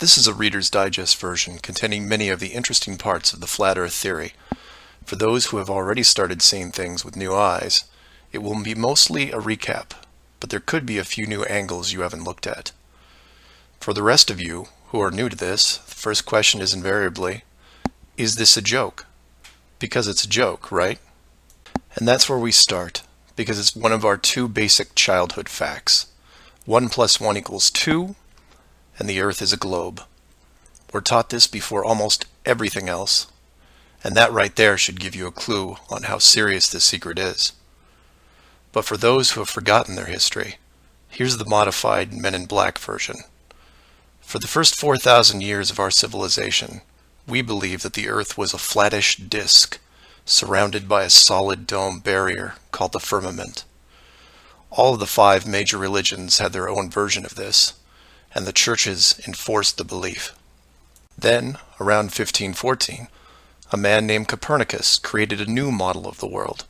This is a Reader's Digest version containing many of the interesting parts of the flat Earth theory. For those who have already started seeing things with new eyes, it will be mostly a recap, but there could be a few new angles you haven't looked at. For the rest of you who are new to this, the first question is invariably, is this a joke? Because it's a joke, right? And that's where we start, because it's one of our two basic childhood facts. 1 + 1 = 2, and the Earth is a globe. We're taught this before almost everything else, and that right there should give you a clue on how serious this secret is. But for those who have forgotten their history, here's the modified Men in Black version. For the first 4,000 years of our civilization, we believe that the Earth was a flattish disk surrounded by a solid dome barrier called the firmament. All of the 5 major religions had their own version of this, and the churches enforced the belief. Then, around 1514, a man named Copernicus created a new model of the world.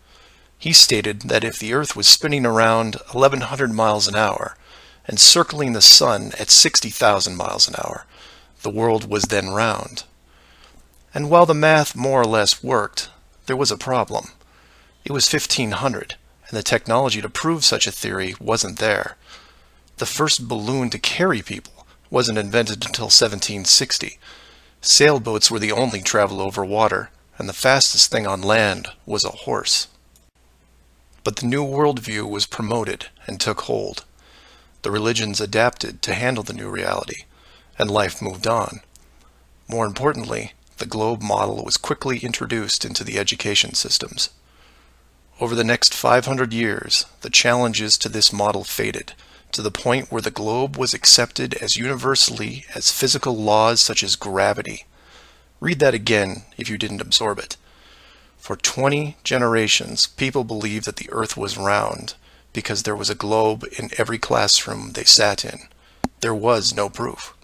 He stated that if the Earth was spinning around 1,100 miles an hour and circling the Sun at 60,000 miles an hour, the world was then round. And while the math more or less worked, there was a problem. It was 1500, and the technology to prove such a theory wasn't there. The first balloon to carry people wasn't invented until 1760. Sailboats were the only travel over water, and the fastest thing on land was a horse. But the new worldview was promoted and took hold. The religions adapted to handle the new reality, and life moved on. More importantly, the globe model was quickly introduced into the education systems. Over the next 500 years, the challenges to this model faded, to the point where the globe was accepted as universally as physical laws such as gravity. Read that again if you didn't absorb it. For 20 generations, people believed that the Earth was round because there was a globe in every classroom they sat in. There was no proof.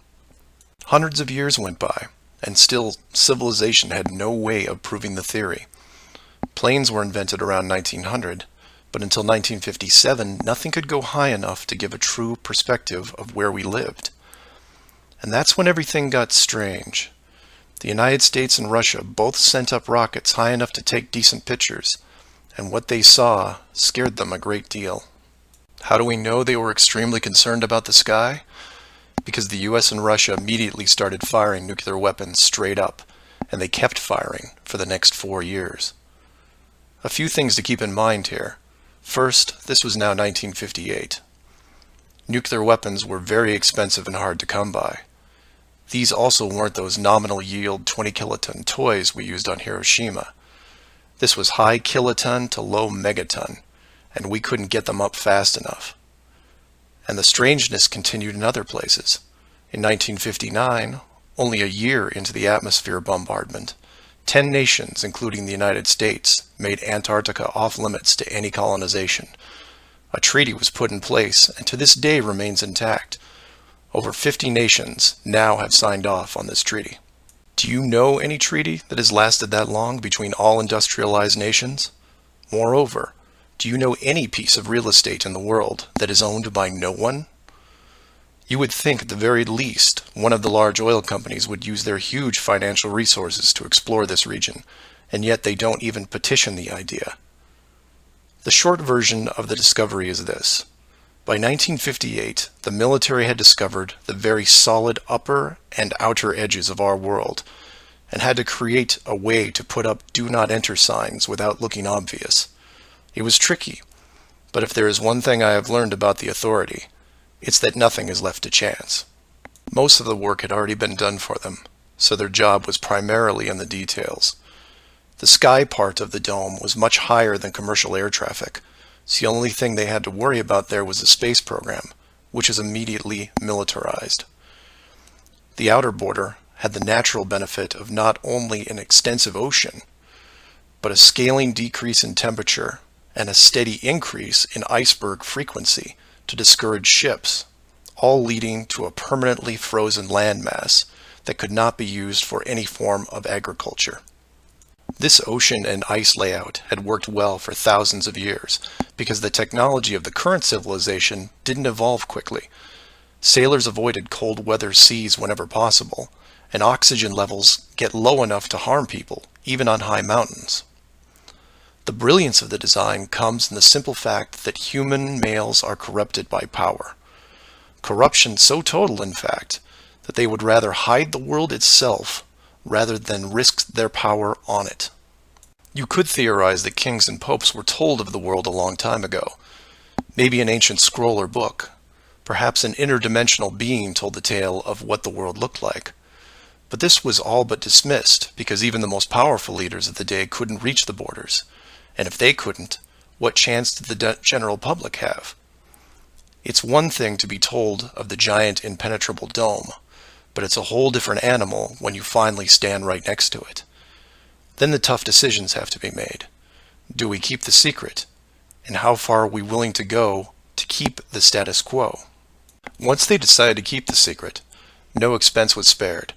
Hundreds of years went by, and still civilization had no way of proving the theory. Planes were invented around 1900, but until 1957, nothing could go high enough to give a true perspective of where we lived. And that's when everything got strange. The United States and Russia both sent up rockets high enough to take decent pictures, and what they saw scared them a great deal. How do we know they were extremely concerned about the sky? Because the US and Russia immediately started firing nuclear weapons straight up, and they kept firing for the next 4 years. A few things to keep in mind here. First, this was now 1958. Nuclear weapons were very expensive and hard to come by. These also weren't those nominal yield 20 kiloton toys we used on Hiroshima. This was high kiloton to low megaton, and we couldn't get them up fast enough. And the strangeness continued in other places. In 1959, only a year into the atmosphere bombardment, 10 nations, including the United States, made Antarctica off-limits to any colonization. A treaty was put in place and to this day remains intact. Over 50 nations now have signed off on this treaty. Do you know any treaty that has lasted that long between all industrialized nations? Moreover, do you know any piece of real estate in the world that is owned by no one? You would think at the very least one of the large oil companies would use their huge financial resources to explore this region, and yet they don't even petition the idea. The short version of the discovery is this. By 1958, the military had discovered the very solid upper and outer edges of our world, and had to create a way to put up do not enter signs without looking obvious. It was tricky, but if there is one thing I have learned about the authority, it's that nothing is left to chance. Most of the work had already been done for them, so their job was primarily in the details. The sky part of the dome was much higher than commercial air traffic, so the only thing they had to worry about there was the space program, which is immediately militarized. The outer border had the natural benefit of not only an extensive ocean, but a scaling decrease in temperature and a steady increase in iceberg frequency to discourage ships, all leading to a permanently frozen landmass that could not be used for any form of agriculture. This ocean and ice layout had worked well for thousands of years because the technology of the current civilization didn't evolve quickly. Sailors avoided cold weather seas whenever possible, and oxygen levels get low enough to harm people, even on high mountains. The brilliance of the design comes in the simple fact that human males are corrupted by power. Corruption so total, in fact, that they would rather hide the world itself rather than risk their power on it. You could theorize that kings and popes were told of the world a long time ago. Maybe an ancient scroll or book. Perhaps an interdimensional being told the tale of what the world looked like. But this was all but dismissed, because even the most powerful leaders of the day couldn't reach the borders. And if they couldn't, what chance did the general public have? It's one thing to be told of the giant impenetrable dome, but it's a whole different animal when you finally stand right next to it. Then the tough decisions have to be made. Do we keep the secret? And how far are we willing to go to keep the status quo? Once they decided to keep the secret, no expense was spared.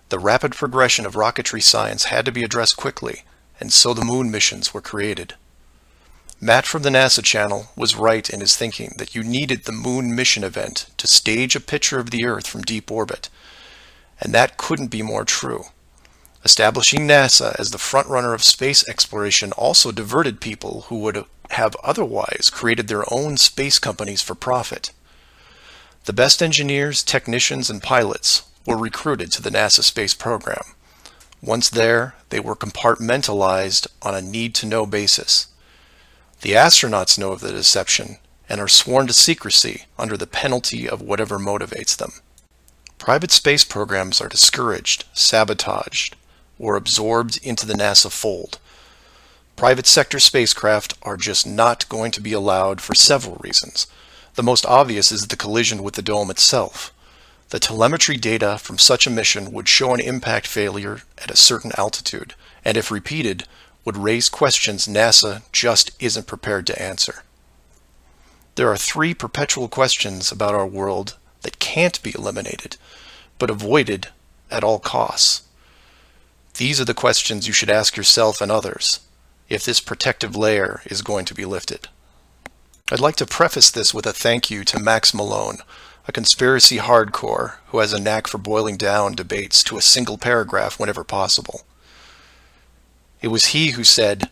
The rapid progression of rocketry science had to be addressed quickly, and so the moon missions were created. Matt from the NASA channel was right in his thinking that you needed the moon mission event to stage a picture of the Earth from deep orbit, and that couldn't be more true. Establishing NASA as the frontrunner of space exploration also diverted people who would have otherwise created their own space companies for profit. The best engineers, technicians, and pilots were recruited to the NASA space program. Once there, they were compartmentalized on a need-to-know basis. The astronauts know of the deception and are sworn to secrecy under the penalty of whatever motivates them. Private space programs are discouraged, sabotaged, or absorbed into the NASA fold. Private sector spacecraft are just not going to be allowed for several reasons. The most obvious is the collision with the dome itself. The telemetry data from such a mission would show an impact failure at a certain altitude, and if repeated, would raise questions NASA just isn't prepared to answer. There are 3 perpetual questions about our world that can't be eliminated, but avoided at all costs. These are the questions you should ask yourself and others if this protective layer is going to be lifted. I'd like to preface this with a thank you to Max Malone, a conspiracy hardcore who has a knack for boiling down debates to a single paragraph whenever possible. It was he who said,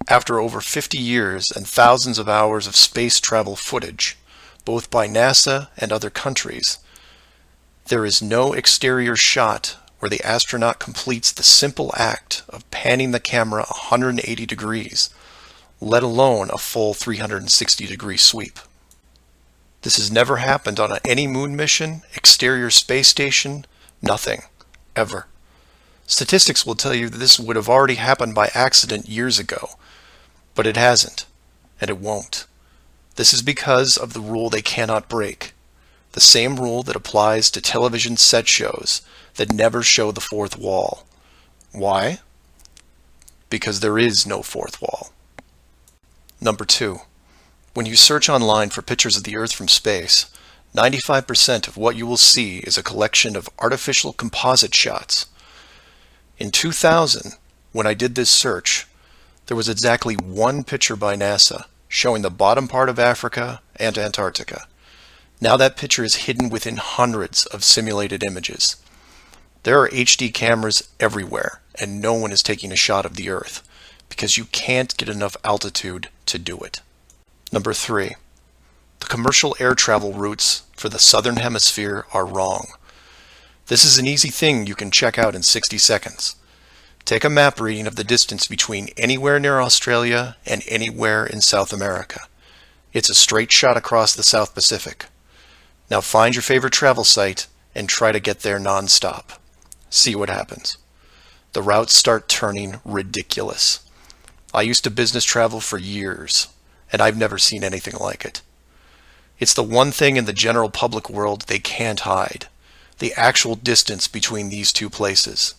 after over 50 years and thousands of hours of space travel footage, both by NASA and other countries, there is no exterior shot where the astronaut completes the simple act of panning the camera 180 degrees, let alone a full 360-degree sweep. This has never happened on any moon mission, exterior space station, nothing, ever. Statistics will tell you that this would have already happened by accident years ago, but it hasn't, and it won't. This is because of the rule they cannot break, the same rule that applies to television set shows that never show the fourth wall. Why? Because there is no fourth wall. Number 2. When you search online for pictures of the Earth from space, 95% of what you will see is a collection of artificial composite shots. In 2000, when I did this search, there was exactly 1 picture by NASA showing the bottom part of Africa and Antarctica. Now that picture is hidden within hundreds of simulated images. There are HD cameras everywhere, and no one is taking a shot of the Earth, because you can't get enough altitude to do it. Number 3. The commercial air travel routes for the southern hemisphere are wrong. This is an easy thing you can check out in 60 seconds. Take a map reading of the distance between anywhere near Australia and anywhere in South America. It's a straight shot across the South Pacific. Now find your favorite travel site and try to get there non-stop. See what happens. The routes start turning ridiculous. I used to business travel for years, and I've never seen anything like it. It's the one thing in the general public world they can't hide, the actual distance between these 2 places.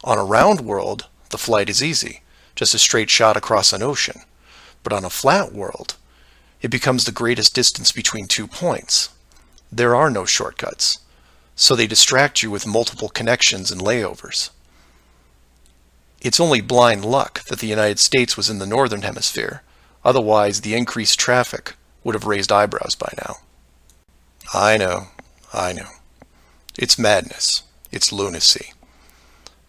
On a round world, the flight is easy, just a straight shot across an ocean. But on a flat world, it becomes the greatest distance between 2 points. There are no shortcuts, so they distract you with multiple connections and layovers. It's only blind luck that the United States was in the northern hemisphere. Otherwise, the increased traffic would have raised eyebrows by now. I know, I know. It's madness. It's lunacy.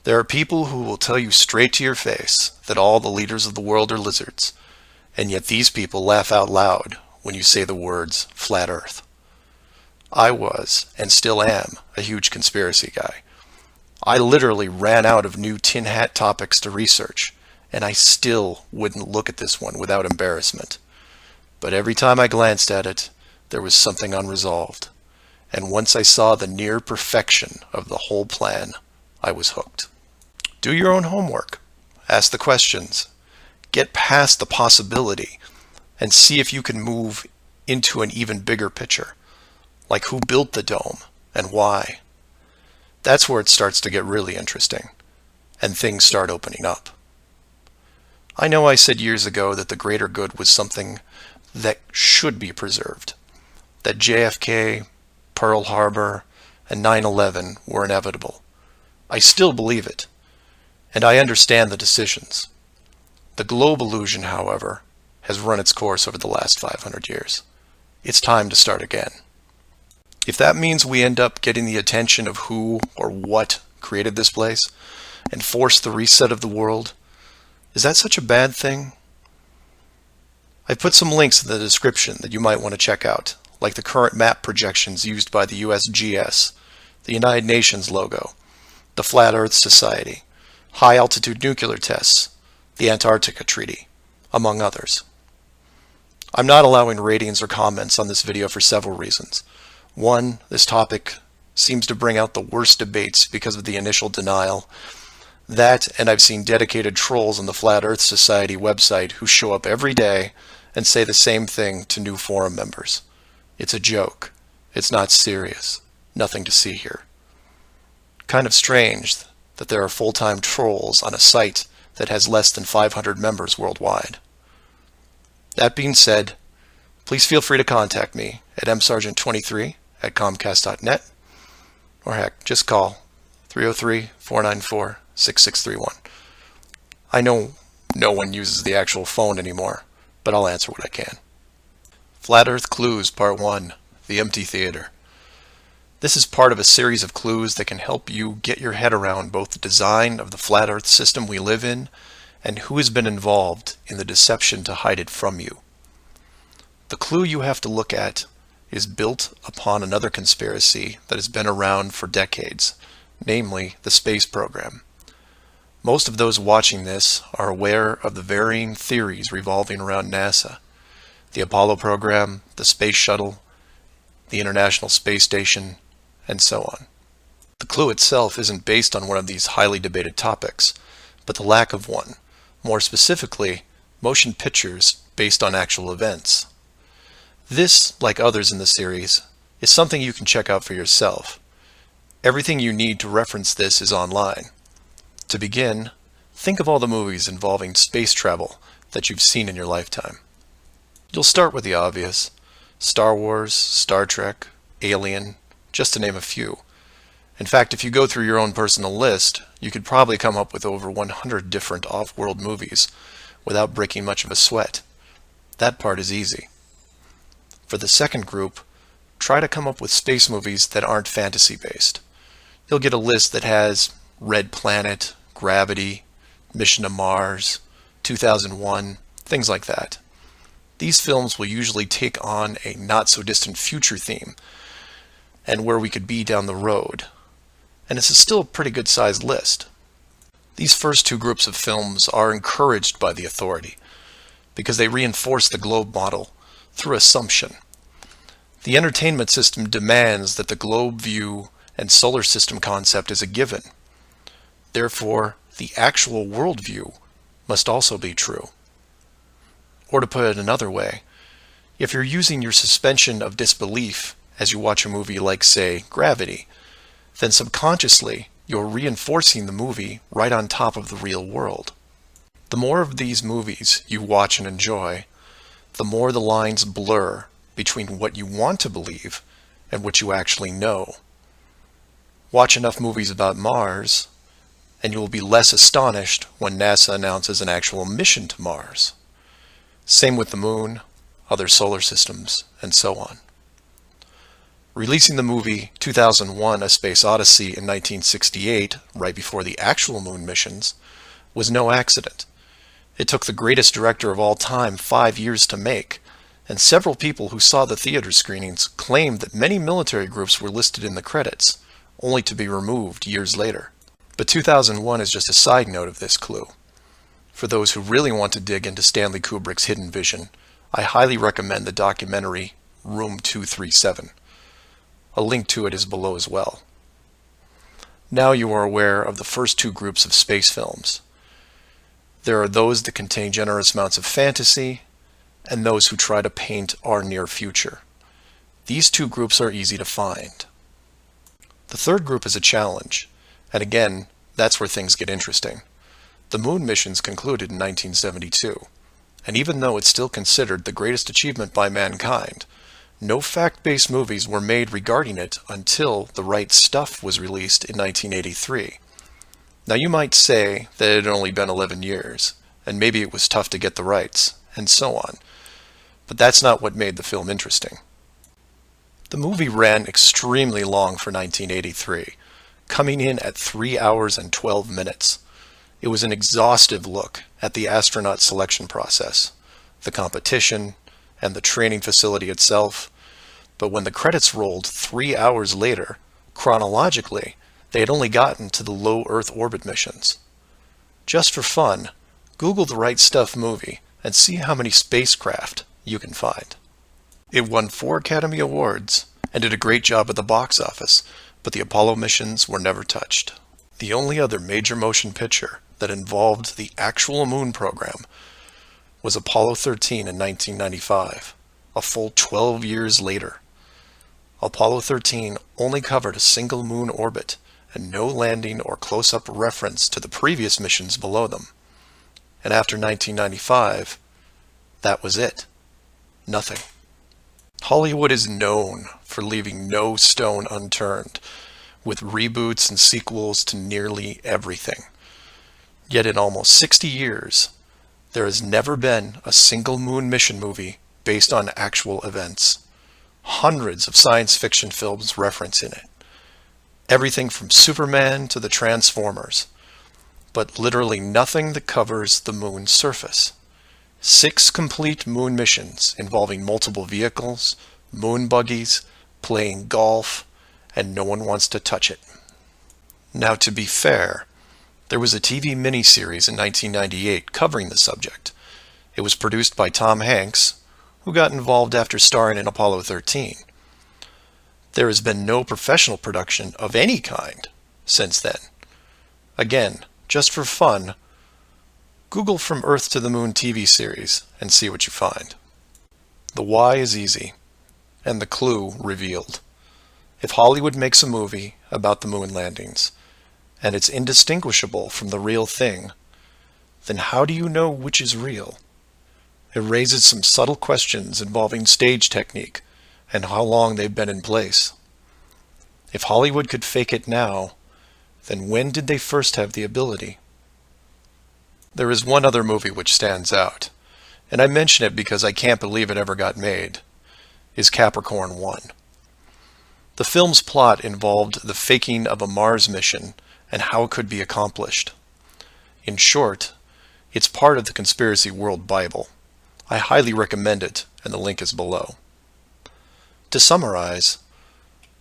There are people who will tell you straight to your face that all the leaders of the world are lizards, and yet these people laugh out loud when you say the words flat earth. I was, and still am, a huge conspiracy guy. I literally ran out of new tin hat topics to research, and I still wouldn't look at this one without embarrassment. But every time I glanced at it, there was something unresolved. And once I saw the near perfection of the whole plan, I was hooked. Do your own homework. Ask the questions. Get past the possibility and see if you can move into an even bigger picture. Like who built the dome and why. That's where it starts to get really interesting and things start opening up. I know I said years ago that the greater good was something that should be preserved, that JFK, Pearl Harbor, and 9/11 were inevitable. I still believe it, and I understand the decisions. The globe illusion, however, has run its course over the last 500 years. It's time to start again. If that means we end up getting the attention of who or what created this place and force the reset of the world, is that such a bad thing? I've put some links in the description that you might want to check out, like the current map projections used by the USGS, the United Nations logo, the Flat Earth Society, high-altitude nuclear tests, the Antarctica Treaty, among others. I'm not allowing ratings or comments on this video for several reasons. One, this topic seems to bring out the worst debates because of the initial denial. That, and I've seen dedicated trolls on the Flat Earth Society website who show up every day and say the same thing to new forum members. It's a joke. It's not serious. Nothing to see here. Kind of strange that there are full-time trolls on a site that has less than 500 members worldwide. That being said, please feel free to contact me at msargent23@comcast.net, or heck, just call 303-494-6631. I know no one uses the actual phone anymore, but I'll answer what I can. Flat Earth Clues Part 1, The Empty Theater. This is part of a series of clues that can help you get your head around both the design of the flat Earth system we live in and who has been involved in the deception to hide it from you. The clue you have to look at is built upon another conspiracy that has been around for decades, namely the space program. Most of those watching this are aware of the varying theories revolving around NASA, the Apollo program, the space shuttle, the International Space Station, and so on. The clue itself isn't based on one of these highly debated topics, but the lack of one, more specifically, motion pictures based on actual events. This, like others in the series, is something you can check out for yourself. Everything you need to reference this is online. To begin, think of all the movies involving space travel that you've seen in your lifetime. You'll start with the obvious: Star Wars, Star Trek, Alien, just to name a few. In fact, if you go through your own personal list, you could probably come up with over 100 different off-world movies without breaking much of a sweat. That part is easy. For the second group, try to come up with space movies that aren't fantasy-based. You'll get a list that has Red Planet, Gravity, Mission to Mars, 2001, things like that. These films will usually take on a not-so-distant future theme and where we could be down the road. And it's still a pretty good-sized list. These first two groups of films are encouraged by the authority because they reinforce the globe model through assumption. The entertainment system demands that the globe view and solar system concept is a given. Therefore, the actual worldview must also be true. Or to put it another way, if you're using your suspension of disbelief as you watch a movie like, say, Gravity, then subconsciously you're reinforcing the movie right on top of the real world. The more of these movies you watch and enjoy, the more the lines blur between what you want to believe and what you actually know. Watch enough movies about Mars, and you will be less astonished when NASA announces an actual mission to Mars. Same with the Moon, other solar systems, and so on. Releasing the movie 2001: A Space Odyssey in 1968, right before the actual moon missions, was no accident. It took the greatest director of all time 5 years to make, and several people who saw the theater screenings claimed that many military groups were listed in the credits, only to be removed years later. But 2001 is just a side note of this clue. For those who really want to dig into Stanley Kubrick's hidden vision, I highly recommend the documentary Room 237. A link to it is below as well. Now you are aware of the first two groups of space films. There are those that contain generous amounts of fantasy, and those who try to paint our near future. These two groups are easy to find. The third group is a challenge, and again, that's where things get interesting. The moon missions concluded in 1972, and even though it's still considered the greatest achievement by mankind, no fact-based movies were made regarding it until The Right Stuff was released in 1983. Now you might say that it had only been 11 years, and maybe it was tough to get the rights, and so on. But that's not what made the film interesting. The movie ran extremely long for 1983, coming in at 3 hours and 12 minutes. It was an exhaustive look at the astronaut selection process, the competition, and the training facility itself. But when the credits rolled 3 hours later, chronologically, they had only gotten to the low Earth orbit missions. Just for fun, Google The Right Stuff movie and see how many spacecraft you can find. It won 4 Academy Awards and did a great job at the box office, but the Apollo missions were never touched. The only other major motion picture that involved the actual moon program was Apollo 13 in 1995, a full 12 years later. Apollo 13 only covered a single moon orbit and no landing or close-up reference to the previous missions below them. And after 1995, that was it. Nothing. Hollywood is known for leaving no stone unturned, with reboots and sequels to nearly everything. Yet in almost 60 years, there has never been a single moon mission movie based on actual events. Hundreds of science fiction films reference in it. Everything from Superman to the Transformers. But literally nothing that covers the moon's surface. 6 complete moon missions involving multiple vehicles, moon buggies, playing golf, and no one wants to touch it. Now, to be fair, there was a TV miniseries in 1998 covering the subject. It was produced by Tom Hanks, who got involved after starring in Apollo 13. There has been no professional production of any kind since then. Again, just for fun, Google From Earth to the Moon TV series and see what you find. The why is easy, and the clue revealed. If Hollywood makes a movie about the moon landings, and it's indistinguishable from the real thing, then how do you know which is real? It raises some subtle questions involving stage technique and how long they've been in place. If Hollywood could fake it now, then when did they first have the ability? There is one other movie which stands out, and I mention it because I can't believe it ever got made, is Capricorn 1. The film's plot involved the faking of a Mars mission and how it could be accomplished. In short, it's part of the Conspiracy World Bible. I highly recommend it, and the link is below. To summarize,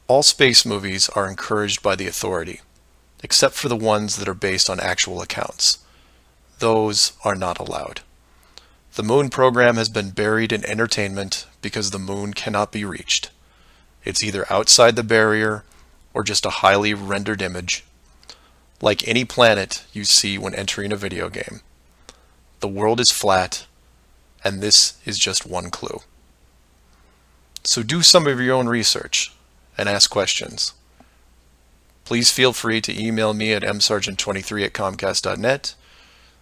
all space movies are encouraged by the authority, except for the ones that are based on actual accounts. Those are not allowed. The moon program has been buried in entertainment because the moon cannot be reached. It's either outside the barrier or just a highly rendered image, like any planet you see when entering a video game. The world is flat, and this is just one clue. So do some of your own research and ask questions. Please feel free to email me at msargent23@comcast.net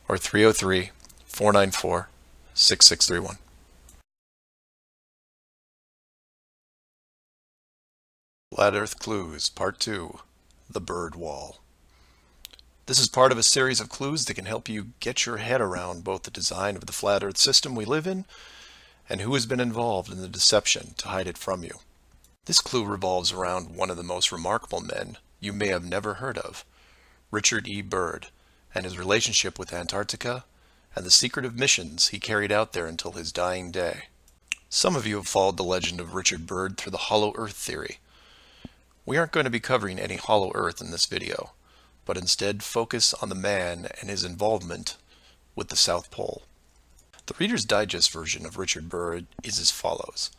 or 303-494-6631. Flat Earth Clues, Part 2, The Bird Wall. This is part of a series of clues that can help you get your head around both the design of the flat Earth system we live in and who has been involved in the deception to hide it from you. This clue revolves around one of the most remarkable men you may have never heard of, Richard E. Byrd, and his relationship with Antarctica and the secretive missions he carried out there until his dying day. Some of you have followed the legend of Richard Byrd through the hollow earth theory. We aren't going to be covering any hollow earth in this video, but instead focus on the man and his involvement with the South Pole. The Reader's Digest version of Richard Byrd is as follows.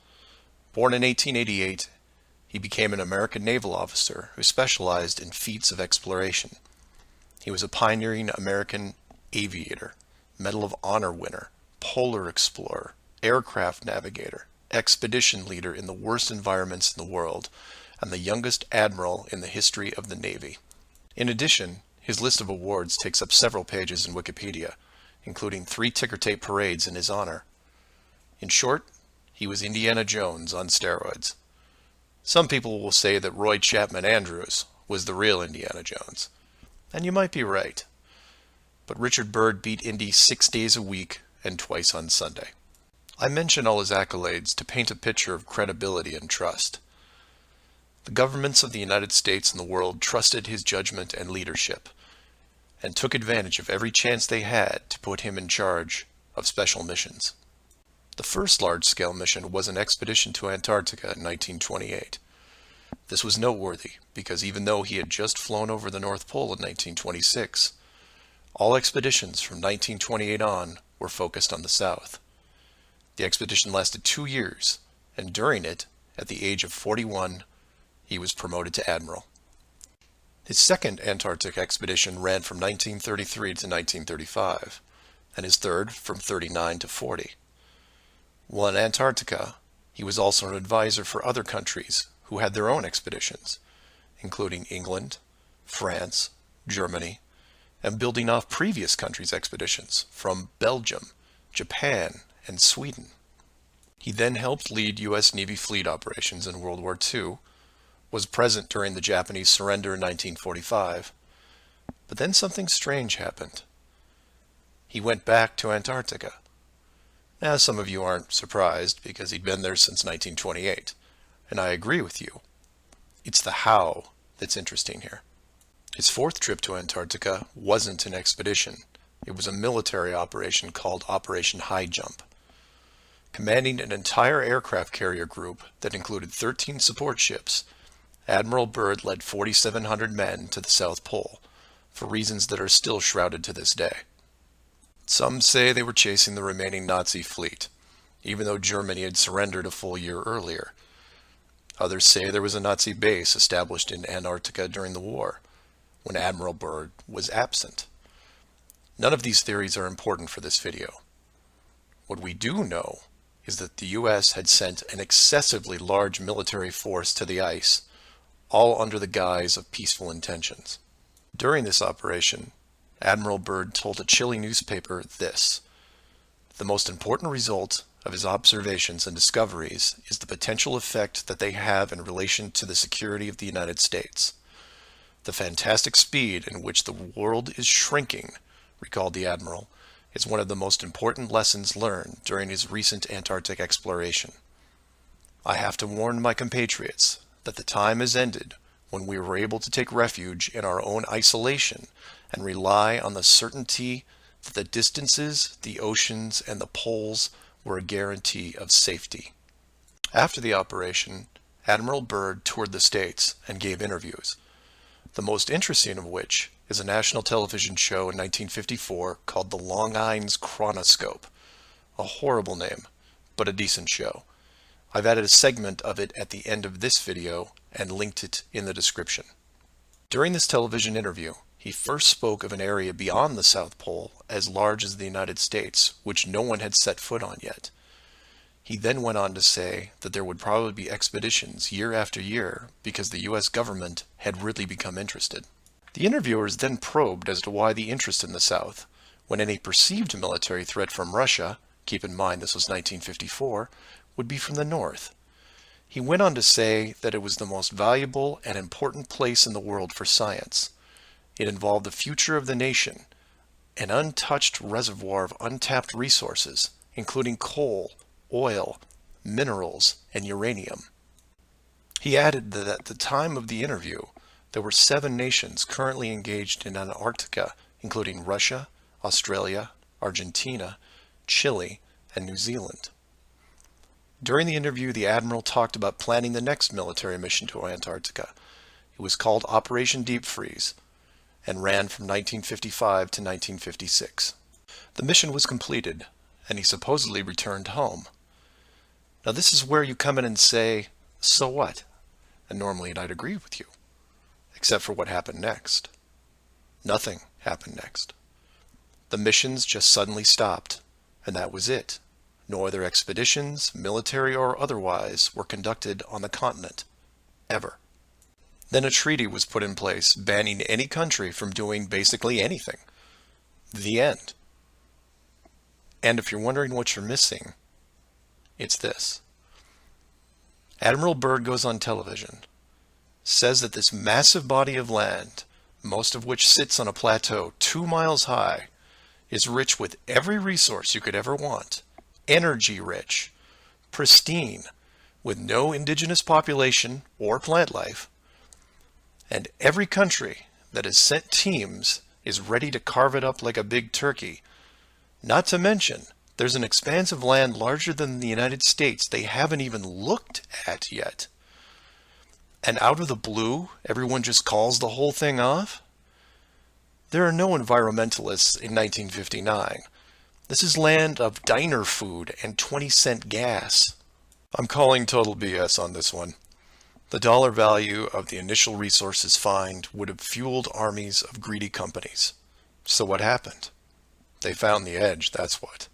Born in 1888, he became an American naval officer who specialized in feats of exploration. He was a pioneering American aviator, Medal of Honor winner, polar explorer, aircraft navigator, expedition leader in the worst environments in the world, and the youngest admiral in the history of the Navy. In addition, his list of awards takes up several pages in Wikipedia, including 3 ticker tape parades in his honor. In short, he was Indiana Jones on steroids. Some people will say that Roy Chapman Andrews was the real Indiana Jones, and you might be right. But Richard Byrd beat Indy 6 days a week and twice on Sunday. I mention all his accolades to paint a picture of credibility and trust. The governments of the United States and the world trusted his judgment and leadership, and took advantage of every chance they had to put him in charge of special missions. The first large-scale mission was an expedition to Antarctica in 1928. This was noteworthy because even though he had just flown over the North Pole in 1926, all expeditions from 1928 on were focused on the South. The expedition lasted 2 years, and during it, at the age of 41, he was promoted to admiral. His second Antarctic expedition ran from 1933 to 1935, and his third from 39 to 40. While in Antarctica, he was also an advisor for other countries who had their own expeditions, including England, France, Germany, and building off previous countries' expeditions from Belgium, Japan, and Sweden. He then helped lead U.S. Navy fleet operations in World War II, was present during the Japanese surrender in 1945, but then something strange happened. He went back to Antarctica. Now, some of you aren't surprised because he'd been there since 1928, and I agree with you. It's the how that's interesting here. His fourth trip to Antarctica wasn't an expedition. It was a military operation called Operation High Jump. Commanding an entire aircraft carrier group that included 13 support ships, Admiral Byrd led 4,700 men to the South Pole, for reasons that are still shrouded to this day. Some say they were chasing the remaining Nazi fleet, even though Germany had surrendered a full year earlier. Others say there was a Nazi base established in Antarctica during the war, when Admiral Byrd was absent. None of these theories are important for this video. What we do know is that the U.S. had sent an excessively large military force to the ice, all under the guise of peaceful intentions. During this operation, Admiral Byrd told a Chile newspaper this: "The most important result of his observations and discoveries is the potential effect that they have in relation to the security of the United States. The fantastic speed in which the world is shrinking," recalled the Admiral, "is one of the most important lessons learned during his recent Antarctic exploration. I have to warn my compatriots that the time has ended when we were able to take refuge in our own isolation and rely on the certainty that the distances, the oceans, and the poles were a guarantee of safety." After the operation, Admiral Byrd toured the States and gave interviews, the most interesting of which is a national television show in 1954 called The Longines Chronoscope. A horrible name, but a decent show. I've added a segment of it at the end of this video and linked it in the description. During this television interview, he first spoke of an area beyond the South Pole as large as the United States, which no one had set foot on yet. He then went on to say that there would probably be expeditions year after year because the U.S. government had really become interested. The interviewers then probed as to why the interest in the South, when any perceived military threat from Russia, keep in mind this was 1954, would be from the North. He went on to say that it was the most valuable and important place in the world for science. It involved the future of the nation, an untouched reservoir of untapped resources, including coal, oil, minerals, and uranium. He added that at the time of the interview, there were 7 nations currently engaged in Antarctica, including Russia, Australia, Argentina, Chile, and New Zealand. During the interview, the Admiral talked about planning the next military mission to Antarctica. It was called Operation Deep Freeze and ran from 1955 to 1956. The mission was completed, and he supposedly returned home. Now this is where you come in and say, so what? And normally I'd agree with you, except for what happened next. Nothing happened next. The missions just suddenly stopped, and that was it. No other expeditions, military or otherwise, were conducted on the continent, ever. Then a treaty was put in place banning any country from doing basically anything. The end. And if you're wondering what you're missing, it's this. Admiral Byrd goes on television, says that this massive body of land, most of which sits on a plateau 2 miles high, is rich with every resource you could ever want, energy rich, pristine, with no indigenous population or plant life, and every country that has sent teams is ready to carve it up like a big turkey. Not to mention, there's an expanse of land larger than the United States they haven't even looked at yet. And out of the blue, everyone just calls the whole thing off? There are no environmentalists in 1959. This is land of diner food and 20-cent gas. I'm calling total BS on this one. The dollar value of the initial resources find would have fueled armies of greedy companies. So what happened? They found the edge, that's what.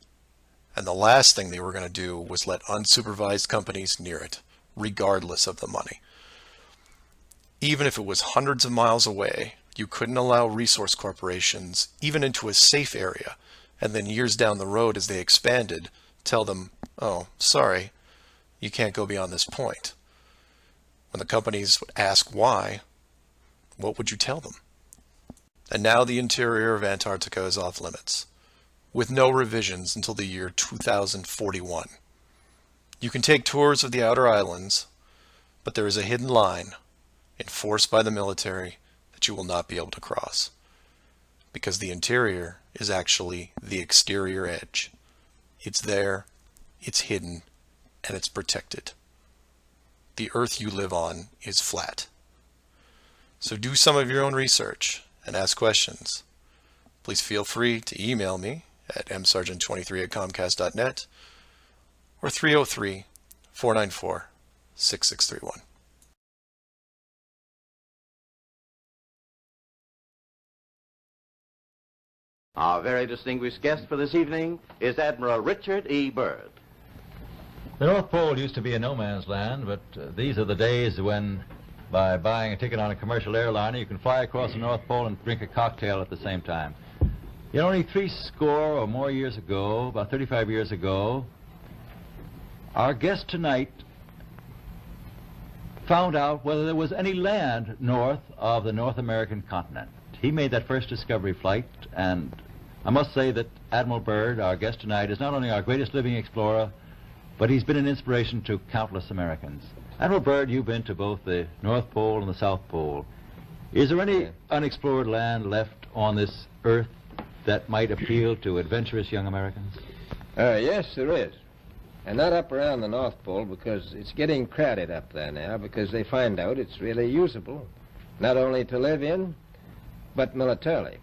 And the last thing they were going to do was let unsupervised companies near it, regardless of the money. Even if it was hundreds of miles away, you couldn't allow resource corporations even into a safe area, and then years down the road as they expanded, tell them, oh, sorry, you can't go beyond this point. When the companies would ask why, what would you tell them? And now the interior of Antarctica is off limits, with no revisions until the year 2041. You can take tours of the outer islands, but there is a hidden line enforced by the military that you will not be able to cross, because the interior is actually the exterior edge. It's there, it's hidden, and it's protected. The Earth you live on is flat. So do some of your own research and ask questions. Please feel free to email me at msargent23@comcast.net or 303-494-6631. Our very distinguished guest for this evening is Admiral Richard E. Byrd. The North Pole used to be a no-man's land, but these are the days when, by buying a ticket on a commercial airliner, you can fly across the North Pole and drink a cocktail at the same time. You know, only 70 or more years ago, about 35 years ago, our guest tonight found out whether there was any land north of the North American continent. He made that first discovery flight, and I must say that Admiral Byrd, our guest tonight, is not only our greatest living explorer, but he's been an inspiration to countless Americans. Admiral Byrd, you've been to both the North Pole and the South Pole. Is there any unexplored land left on this Earth that might appeal to adventurous young Americans? Yes, there is. And not up around the North Pole, because it's getting crowded up there now, because they find out it's really usable, not only to live in, but militarily.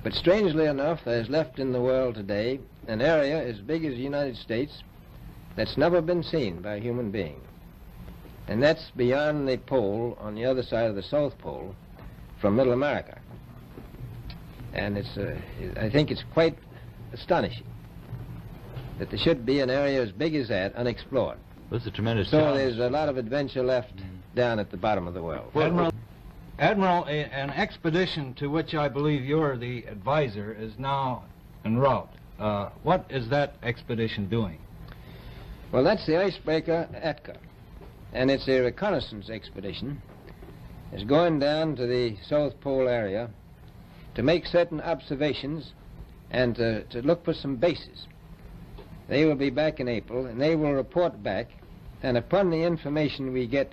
But strangely enough, there's left in the world today an area as big as the United States that's never been seen by a human being. And that's beyond the pole on the other side of the South Pole from Middle America. And I think it's quite astonishing that there should be an area as big as that unexplored. This is a tremendous So challenge. there's a lot of adventure left down at the bottom of the world. Admiral, an expedition to which I believe you're the advisor is now en route. What is that expedition doing? Well, that's the icebreaker Atka, and it's a reconnaissance expedition. It's going down to the South Pole area to make certain observations and to look for some bases. They will be back in April, and they will report back and upon the information we get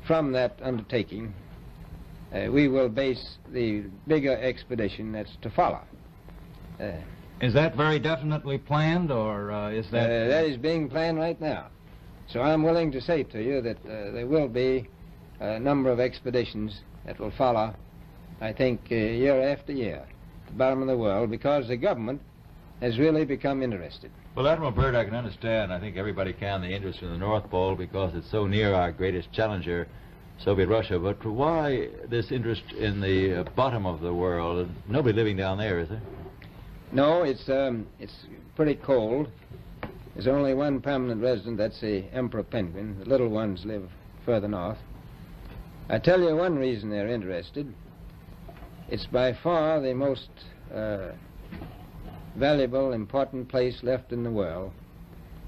from that undertaking, we will base the bigger expedition that's to follow. Is that very definitely planned, or is that... That is being planned right now. So I'm willing to say to you that there will be a number of expeditions that will follow, I think, year after year, at the bottom of the world, because the government has really become interested. Well, Admiral Byrd, I can understand, I think everybody can, the interest in the North Pole because it's so near our greatest challenger, Soviet Russia. But why this interest in the bottom of the world? Nobody living down there, is there? No, it's pretty cold. There's only one permanent resident, that's the emperor penguin. The little ones live further north. I tell you one reason they're interested. It's by far the most valuable, important place left in the world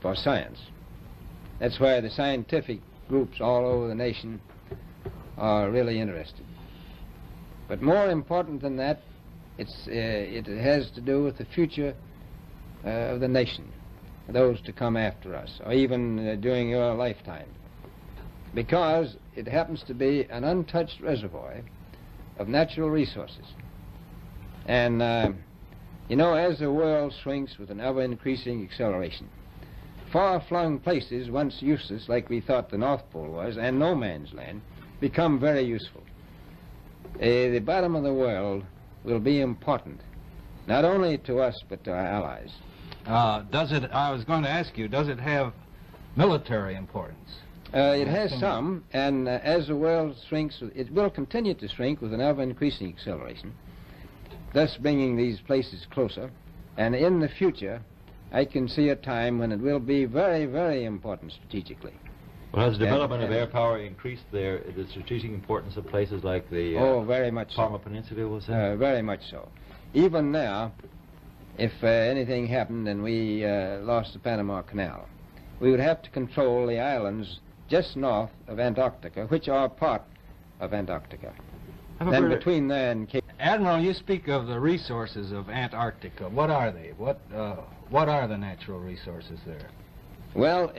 for science. That's why the scientific groups all over the nation are really interested. But more important than that, it has to do with the future of the nation, those to come after us, or even during your lifetime, because it happens to be an untouched reservoir of natural resources. And you know, as the world shrinks with an ever-increasing acceleration, far-flung places once useless, like we thought the North Pole was, and no man's land, become very useful. The bottom of the world will be important, not only to us, but to our allies. I was going to ask you, does it have military importance? It has some, and as the world shrinks, it will continue to shrink with an ever-increasing acceleration, thus bringing these places closer. And in the future, I can see a time when it will be very, very important strategically. Well, has the development of air power increased the strategic importance of places like the oh, very much Palmer so. Peninsula, was it? Very much so. Even now, if anything happened and we lost the Panama Canal, we would have to control the islands just north of Antarctica, which are part of Antarctica. Then between there and Cape... Admiral, you speak of the resources of Antarctica. What are they? What are the natural resources there? Well,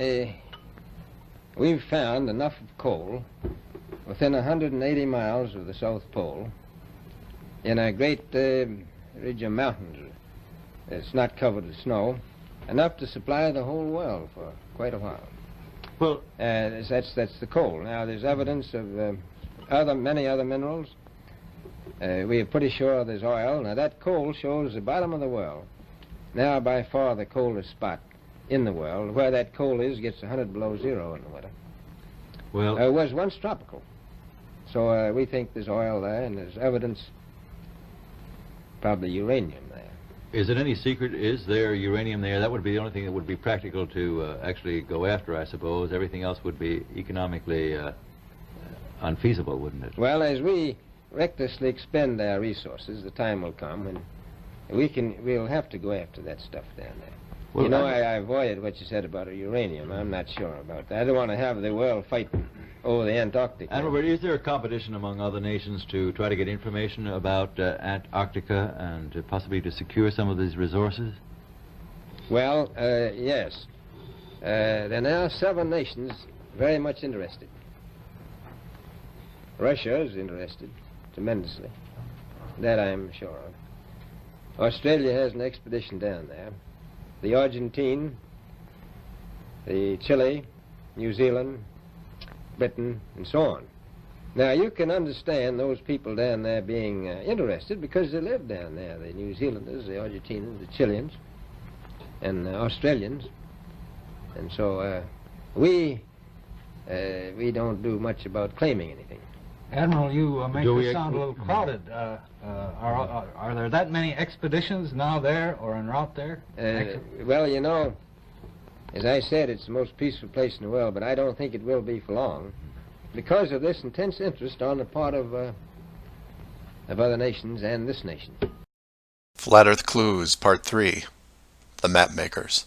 we've found enough of coal within 180 miles of the South Pole in a great ridge of mountains. It's not covered with snow, enough to supply the whole world for quite a while. Well, that's the coal. Now, there's evidence of many other minerals. We are pretty sure there's oil. Now, that coal shows the bottom of the world. Now, by far the coldest spot in the world. Where that coal is gets 100 below zero in the winter. well, It was once tropical. So we think there's oil there, and there's evidence, probably uranium there. is it any secret? Is there uranium there? That would be the only thing that would be practical to actually go after, I suppose. Everything else would be economically unfeasible, wouldn't it? Well, as we recklessly expend our resources, the time will come when we'll have to go after that stuff down there. Well, you know, I avoided what you said about uranium. I'm not sure about that. I don't want to have the world fight over the Antarctic. And Robert, is there a competition among other nations to try to get information about Antarctica and possibly to secure some of these resources? Well, yes. There are now 7 nations very much interested. Russia is interested tremendously. That I'm sure of. Australia has an expedition down there. The Argentine, the Chile, New Zealand, Britain, and so on. Now, you can understand those people down there being interested because they live down there, the New Zealanders, the Argentinians, the Chileans, and the Australians. And so we don't do much about claiming anything. Admiral, you make it sound a little crowded. Are there that many expeditions now there or en route there? Well, you know, as I said, it's the most peaceful place in the world, but I don't think it will be for long because of this intense interest on the part of other nations and this nation. Flat Earth Clues, Part 3, The Map Makers.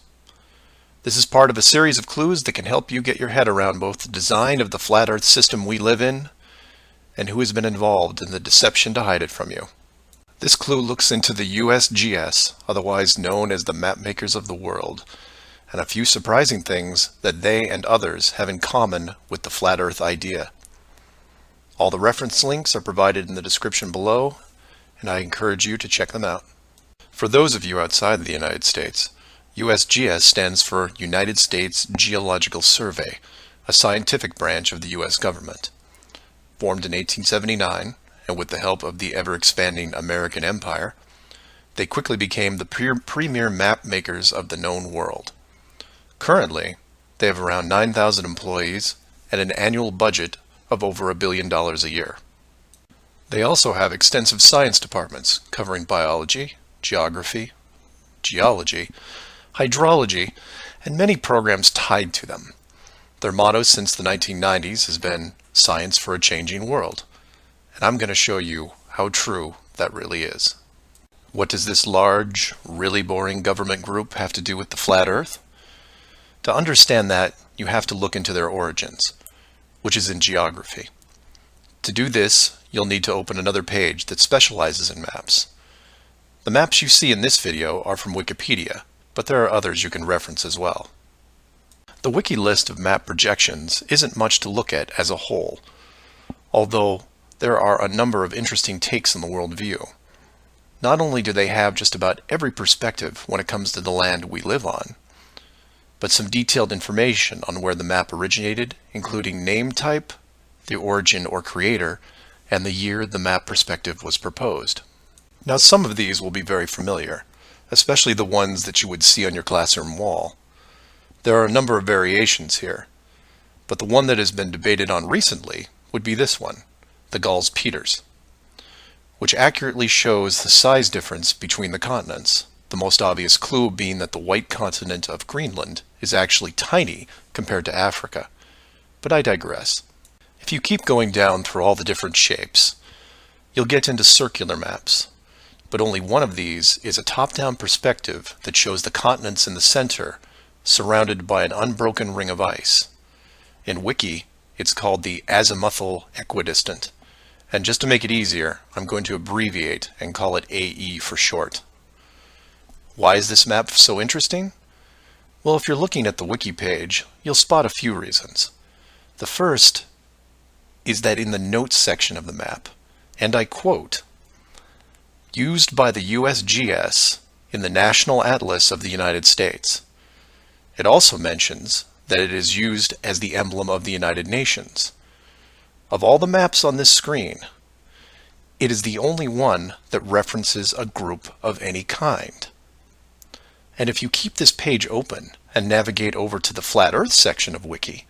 This is part of a series of clues that can help you get your head around both the design of the flat Earth system we live in and who has been involved in the deception to hide it from you. This clue looks into the USGS, otherwise known as the Map Makers of the World, and a few surprising things that they and others have in common with the flat Earth idea. All the reference links are provided in the description below, and I encourage you to check them out. For those of you outside the United States, USGS stands for United States Geological Survey, a scientific branch of the U.S. government. Formed in 1879, and with the help of the ever-expanding American Empire, they quickly became the premier map makers of the known world. Currently, they have around 9,000 employees and an annual budget of over $1 billion a year. They also have extensive science departments covering biology, geography, geology, hydrology, and many programs tied to them. Their motto since the 1990s has been "Science for a Changing World," and I'm going to show you how true that really is. What does this large, really boring government group have to do with the flat Earth? To understand that, you have to look into their origins, which is in geography. To do this, you'll need to open another page that specializes in maps. The maps you see in this video are from Wikipedia, but there are others you can reference as well. The wiki list of map projections isn't much to look at as a whole, although there are a number of interesting takes on the world view. Not only do they have just about every perspective when it comes to the land we live on, but some detailed information on where the map originated, including name type, the origin or creator, and the year the map perspective was proposed. Now, some of these will be very familiar, especially the ones that you would see on your classroom wall. There are a number of variations here, but the one that has been debated on recently would be this one, the Gauls-Peters, which accurately shows the size difference between the continents, the most obvious clue being that the white continent of Greenland is actually tiny compared to Africa. But I digress. If you keep going down through all the different shapes, you'll get into circular maps, but only one of these is a top-down perspective that shows the continents in the center surrounded by an unbroken ring of ice. In Wiki, it's called the azimuthal equidistant, and just to make it easier, I'm going to abbreviate and call it AE for short. Why is this map so interesting? Well, if you're looking at the Wiki page, you'll spot a few reasons. The first is that in the notes section of the map, and I quote, "Used by the USGS in the National Atlas of the United States." It also mentions that it is used as the emblem of the United Nations. Of all the maps on this screen, it is the only one that references a group of any kind. And if you keep this page open and navigate over to the Flat Earth section of Wiki,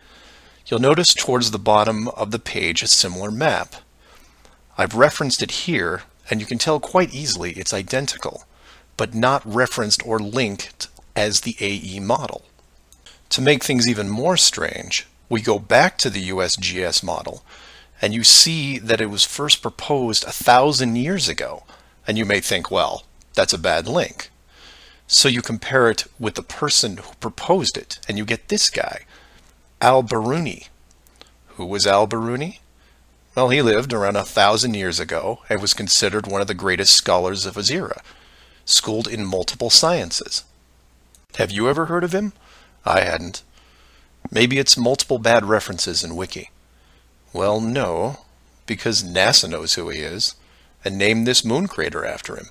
you'll notice towards the bottom of the page a similar map. I've referenced it here, and you can tell quite easily it's identical, but not referenced or linked as the AE model. To make things even more strange, we go back to the USGS model, and you see that it was first proposed 1,000 years ago, and you may think, well, that's a bad link. So you compare it with the person who proposed it, and you get this guy, Al-Biruni. Who was Al-Biruni? Well, he lived around 1,000 years ago and was considered one of the greatest scholars of his era, schooled in multiple sciences. Have you ever heard of him? I hadn't. Maybe it's multiple bad references in Wiki. Well, no, because NASA knows who he is and named this moon crater after him.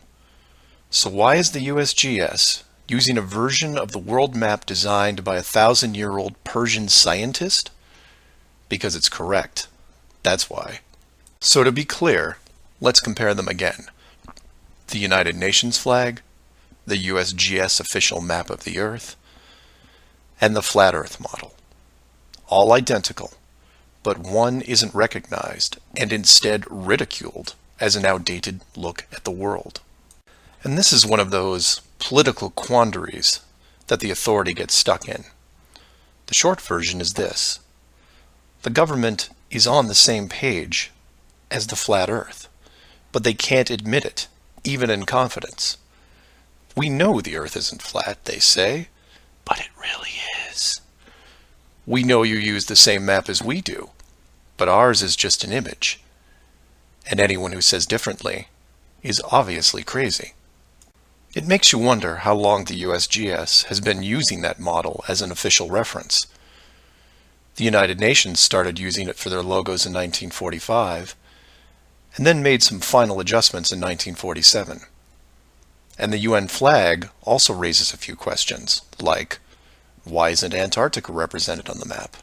So why is the USGS using a version of the world map designed by a 1,000-year-old Persian scientist? Because it's correct. That's why. So to be clear, let's compare them again. The United Nations flag, the USGS official map of the Earth, and the Flat Earth model. All identical, but one isn't recognized and instead ridiculed as an outdated look at the world. And this is one of those political quandaries that the authority gets stuck in. The short version is this. The government is on the same page as the flat Earth, but they can't admit it, even in confidence. We know the Earth isn't flat, they say, but it really is. We know you use the same map as we do, but ours is just an image. And anyone who says differently is obviously crazy. It makes you wonder how long the USGS has been using that model as an official reference. The United Nations started using it for their logos in 1945, and then made some final adjustments in 1947. And the UN flag also raises a few questions, like, why isn't Antarctica represented on the map?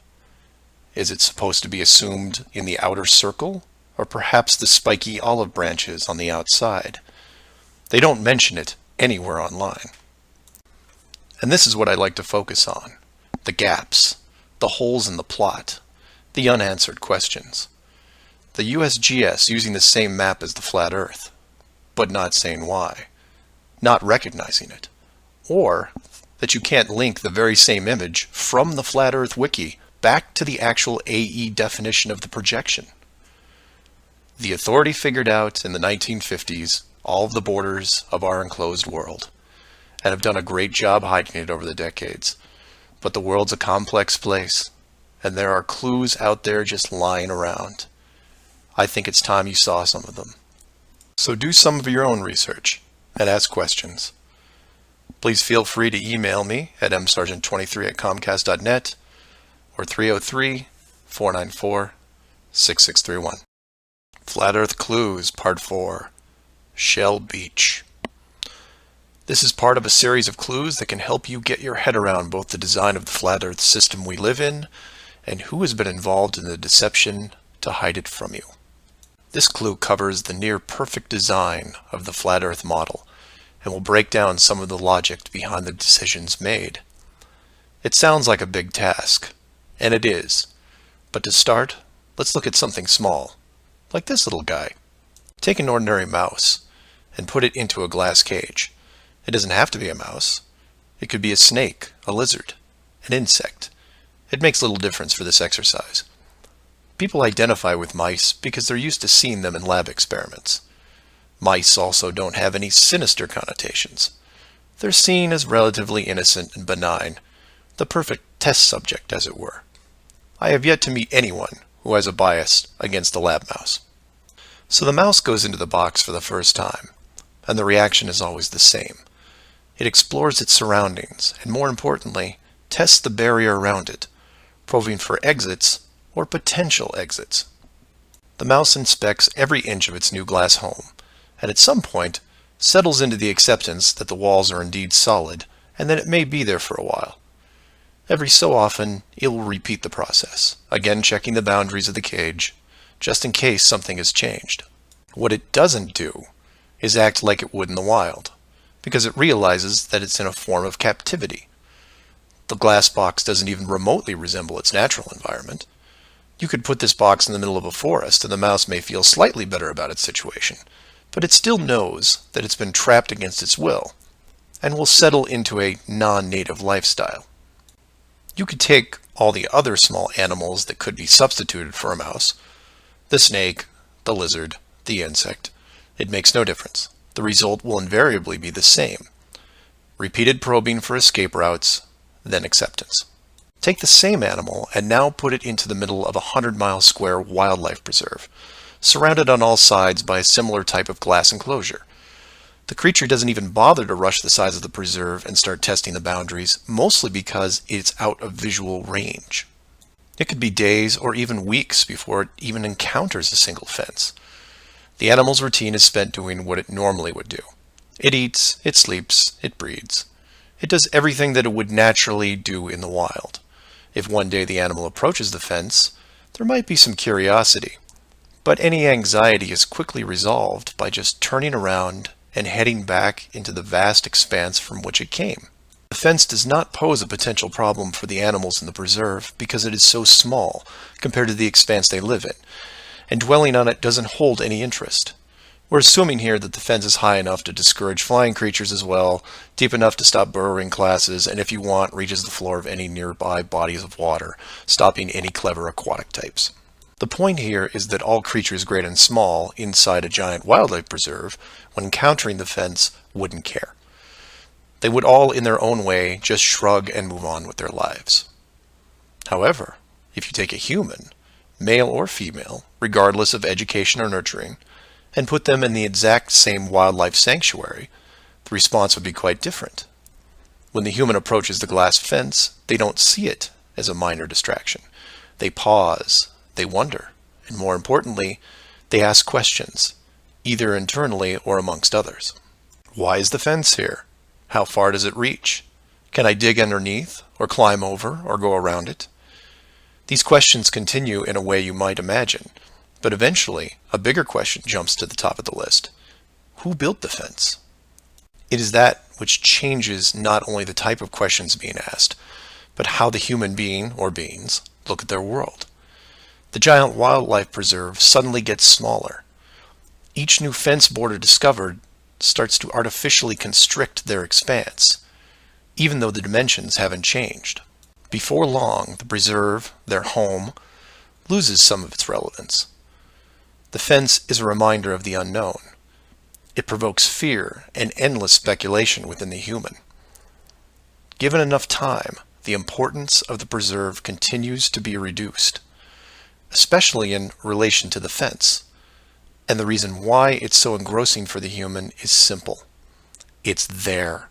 Is it supposed to be assumed in the outer circle, or perhaps the spiky olive branches on the outside? They don't mention it anywhere online. And this is what I like to focus on: the gaps, the holes in the plot, the unanswered questions. The USGS using the same map as the flat Earth, but not saying why, not recognizing it, or that you can't link the very same image from the Flat Earth Wiki back to the actual AE definition of the projection. The authority figured out in the 1950s all of the borders of our enclosed world, and have done a great job hiding it over the decades. But the world's a complex place, and there are clues out there just lying around. I think it's time you saw some of them. So do some of your own research and ask questions. Please feel free to email me at msargent23@comcast.net or 303-494-6631. Flat Earth Clues, Part 4, Shell Beach. This is part of a series of clues that can help you get your head around both the design of the flat Earth system we live in and who has been involved in the deception to hide it from you. This clue covers the near-perfect design of the flat Earth model and will break down some of the logic behind the decisions made. It sounds like a big task, and it is, but to start, let's look at something small, like this little guy. Take an ordinary mouse and put it into a glass cage. It doesn't have to be a mouse. It could be a snake, a lizard, an insect. It makes little difference for this exercise. People identify with mice because they're used to seeing them in lab experiments. Mice also don't have any sinister connotations. They're seen as relatively innocent and benign, the perfect test subject, as it were. I have yet to meet anyone who has a bias against the lab mouse. So the mouse goes into the box for the first time, and the reaction is always the same. It explores its surroundings, and more importantly, tests the barrier around it, probing for exits or potential exits. The mouse inspects every inch of its new glass home, and at some point settles into the acceptance that the walls are indeed solid and that it may be there for a while. Every so often, it will repeat the process, again checking the boundaries of the cage, just in case something has changed. What it doesn't do is act like it would in the wild, because it realizes that it's in a form of captivity. The glass box doesn't even remotely resemble its natural environment. You could put this box in the middle of a forest and the mouse may feel slightly better about its situation, but it still knows that it's been trapped against its will, and will settle into a non-native lifestyle. You could take all the other small animals that could be substituted for a mouse, the snake, the lizard, the insect. It makes no difference. The result will invariably be the same. Repeated probing for escape routes, then acceptance. Take the same animal and now put it into the middle of a 100-mile square wildlife preserve, surrounded on all sides by a similar type of glass enclosure. The creature doesn't even bother to rush the size of the preserve and start testing the boundaries, mostly because it's out of visual range. It could be days or even weeks before it even encounters a single fence. The animal's routine is spent doing what it normally would do. It eats, it sleeps, it breeds. It does everything that it would naturally do in the wild. If one day the animal approaches the fence, there might be some curiosity, but any anxiety is quickly resolved by just turning around and heading back into the vast expanse from which it came. The fence does not pose a potential problem for the animals in the preserve because it is so small compared to the expanse they live in, and dwelling on it doesn't hold any interest. We're assuming here that the fence is high enough to discourage flying creatures as well, deep enough to stop burrowing classes, and if you want, reaches the floor of any nearby bodies of water, stopping any clever aquatic types. The point here is that all creatures great and small inside a giant wildlife preserve, when encountering the fence, wouldn't care. They would all, in their own way, just shrug and move on with their lives. However, if you take a human, male or female, regardless of education or nurturing, and put them in the exact same wildlife sanctuary, the response would be quite different. When the human approaches the glass fence, they don't see it as a minor distraction. They pause, they wonder, and more importantly, they ask questions, either internally or amongst others. Why is the fence here? How far does it reach? Can I dig underneath, or climb over, or go around it? These questions continue in a way you might imagine, but eventually a bigger question jumps to the top of the list. Who built the fence? It is that which changes not only the type of questions being asked, but how the human being, or beings, look at their world. The giant wildlife preserve suddenly gets smaller. Each new fence border discovered starts to artificially constrict their expanse, even though the dimensions haven't changed. Before long, the preserve, their home, loses some of its relevance. The fence is a reminder of the unknown. It provokes fear and endless speculation within the human. Given enough time, the importance of the preserve continues to be reduced, especially in relation to the fence. And the reason why it's so engrossing for the human is simple. It's there.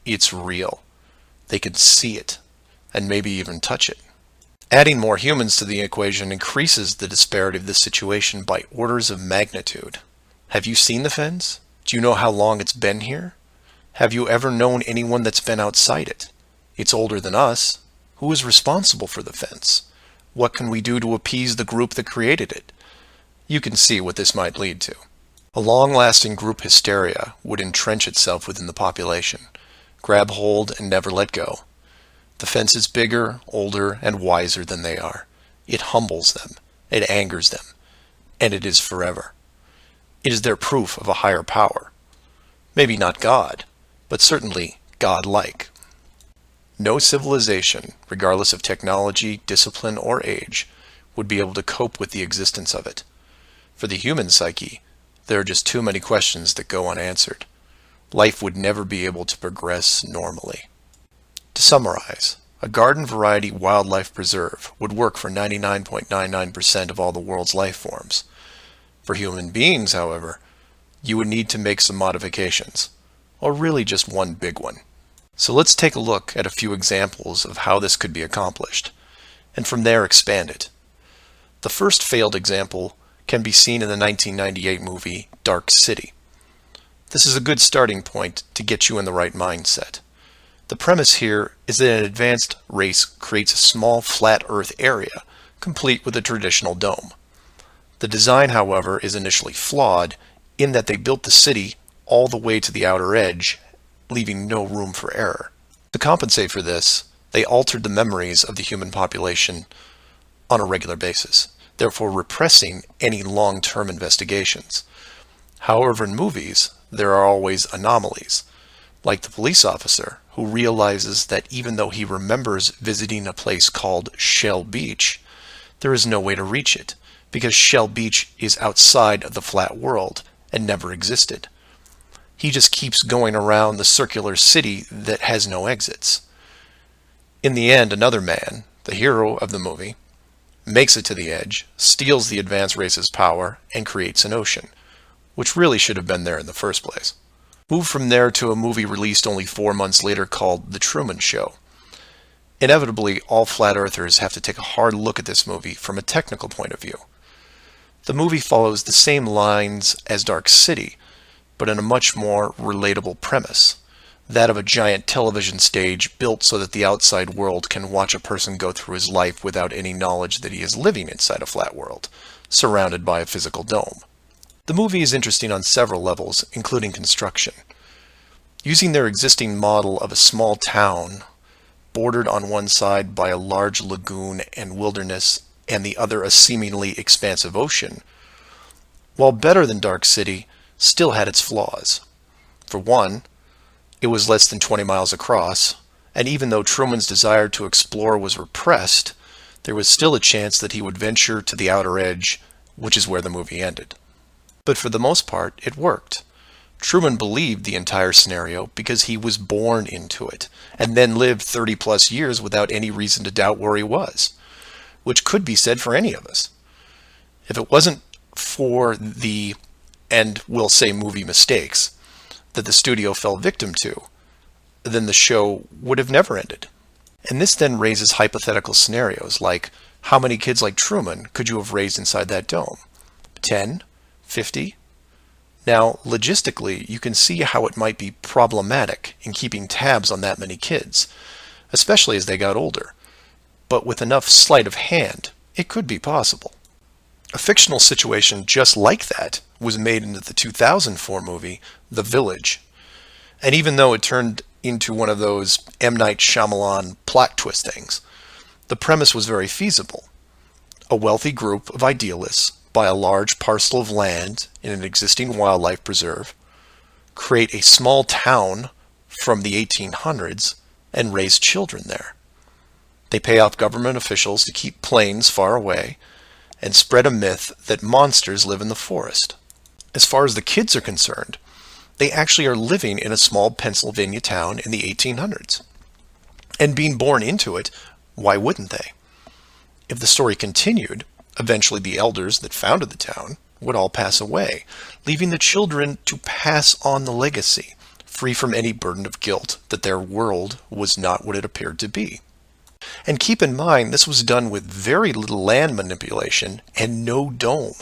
It's real. They can see it, and maybe even touch it. Adding more humans to the equation increases the disparity of the situation by orders of magnitude. Have you seen the fence? Do you know how long it's been here? Have you ever known anyone that's been outside it? It's older than us. Who is responsible for the fence? What can we do to appease the group that created it? You can see what this might lead to. A long-lasting group hysteria would entrench itself within the population, grab hold and never let go. The fence is bigger, older, and wiser than they are. It humbles them, it angers them, and it is forever. It is their proof of a higher power. Maybe not God, but certainly God-like. No civilization, regardless of technology, discipline, or age, would be able to cope with the existence of it. For the human psyche, there are just too many questions that go unanswered. Life would never be able to progress normally. To summarize, a garden variety wildlife preserve would work for 99.99% of all the world's life forms. For human beings, however, you would need to make some modifications, or really just one big one. So let's take a look at a few examples of how this could be accomplished, and from there expand it. The first failed example can be seen in the 1998 movie Dark City. This is a good starting point to get you in the right mindset. The premise here is that an advanced race creates a small flat Earth area, complete with a traditional dome. The design, however, is initially flawed in that they built the city all the way to the outer edge, leaving no room for error. To compensate for this, they altered the memories of the human population on a regular basis, therefore repressing any long-term investigations. However, in movies, there are always anomalies, like the police officer who realizes that even though he remembers visiting a place called Shell Beach, there is no way to reach it, because Shell Beach is outside of the flat world and never existed. He just keeps going around the circular city that has no exits. In the end, another man, the hero of the movie, makes it to the edge, steals the advanced race's power, and creates an ocean, which really should have been there in the first place. Move from there to a movie released only 4 months later called The Truman Show. Inevitably, all flat earthers have to take a hard look at this movie from a technical point of view. The movie follows the same lines as Dark City, but in a much more relatable premise, that of a giant television stage built so that the outside world can watch a person go through his life without any knowledge that he is living inside a flat world, surrounded by a physical dome. The movie is interesting on several levels, including construction. Using their existing model of a small town, bordered on one side by a large lagoon and wilderness, and the other a seemingly expansive ocean, while better than Dark City, still had its flaws. For one, it was less than 20 miles across, and even though Truman's desire to explore was repressed, there was still a chance that he would venture to the outer edge, which is where the movie ended. But for the most part, it worked. Truman believed the entire scenario because he was born into it, and then lived 30 plus years without any reason to doubt where he was, which could be said for any of us. If it wasn't for the, and we'll say movie mistakes, that the studio fell victim to, then the show would have never ended. And this then raises hypothetical scenarios like, how many kids like Truman could you have raised inside that dome? 10? 50? Now, logistically, you can see how it might be problematic in keeping tabs on that many kids, especially as they got older. But with enough sleight of hand, it could be possible. A fictional situation just like that was made into the 2004 movie, The Village. And even though it turned into one of those M. Night Shyamalan plot twist things, the premise was very feasible. A wealthy group of idealists buy a large parcel of land in an existing wildlife preserve, create a small town from the 1800s, and raise children there. They pay off government officials to keep planes far away and spread a myth that monsters live in the forest. As far as the kids are concerned, they actually are living in a small Pennsylvania town in the 1800s. And being born into it, why wouldn't they? If the story continued, eventually the elders that founded the town would all pass away, leaving the children to pass on the legacy, free from any burden of guilt that their world was not what it appeared to be. And keep in mind, this was done with very little land manipulation and no dome.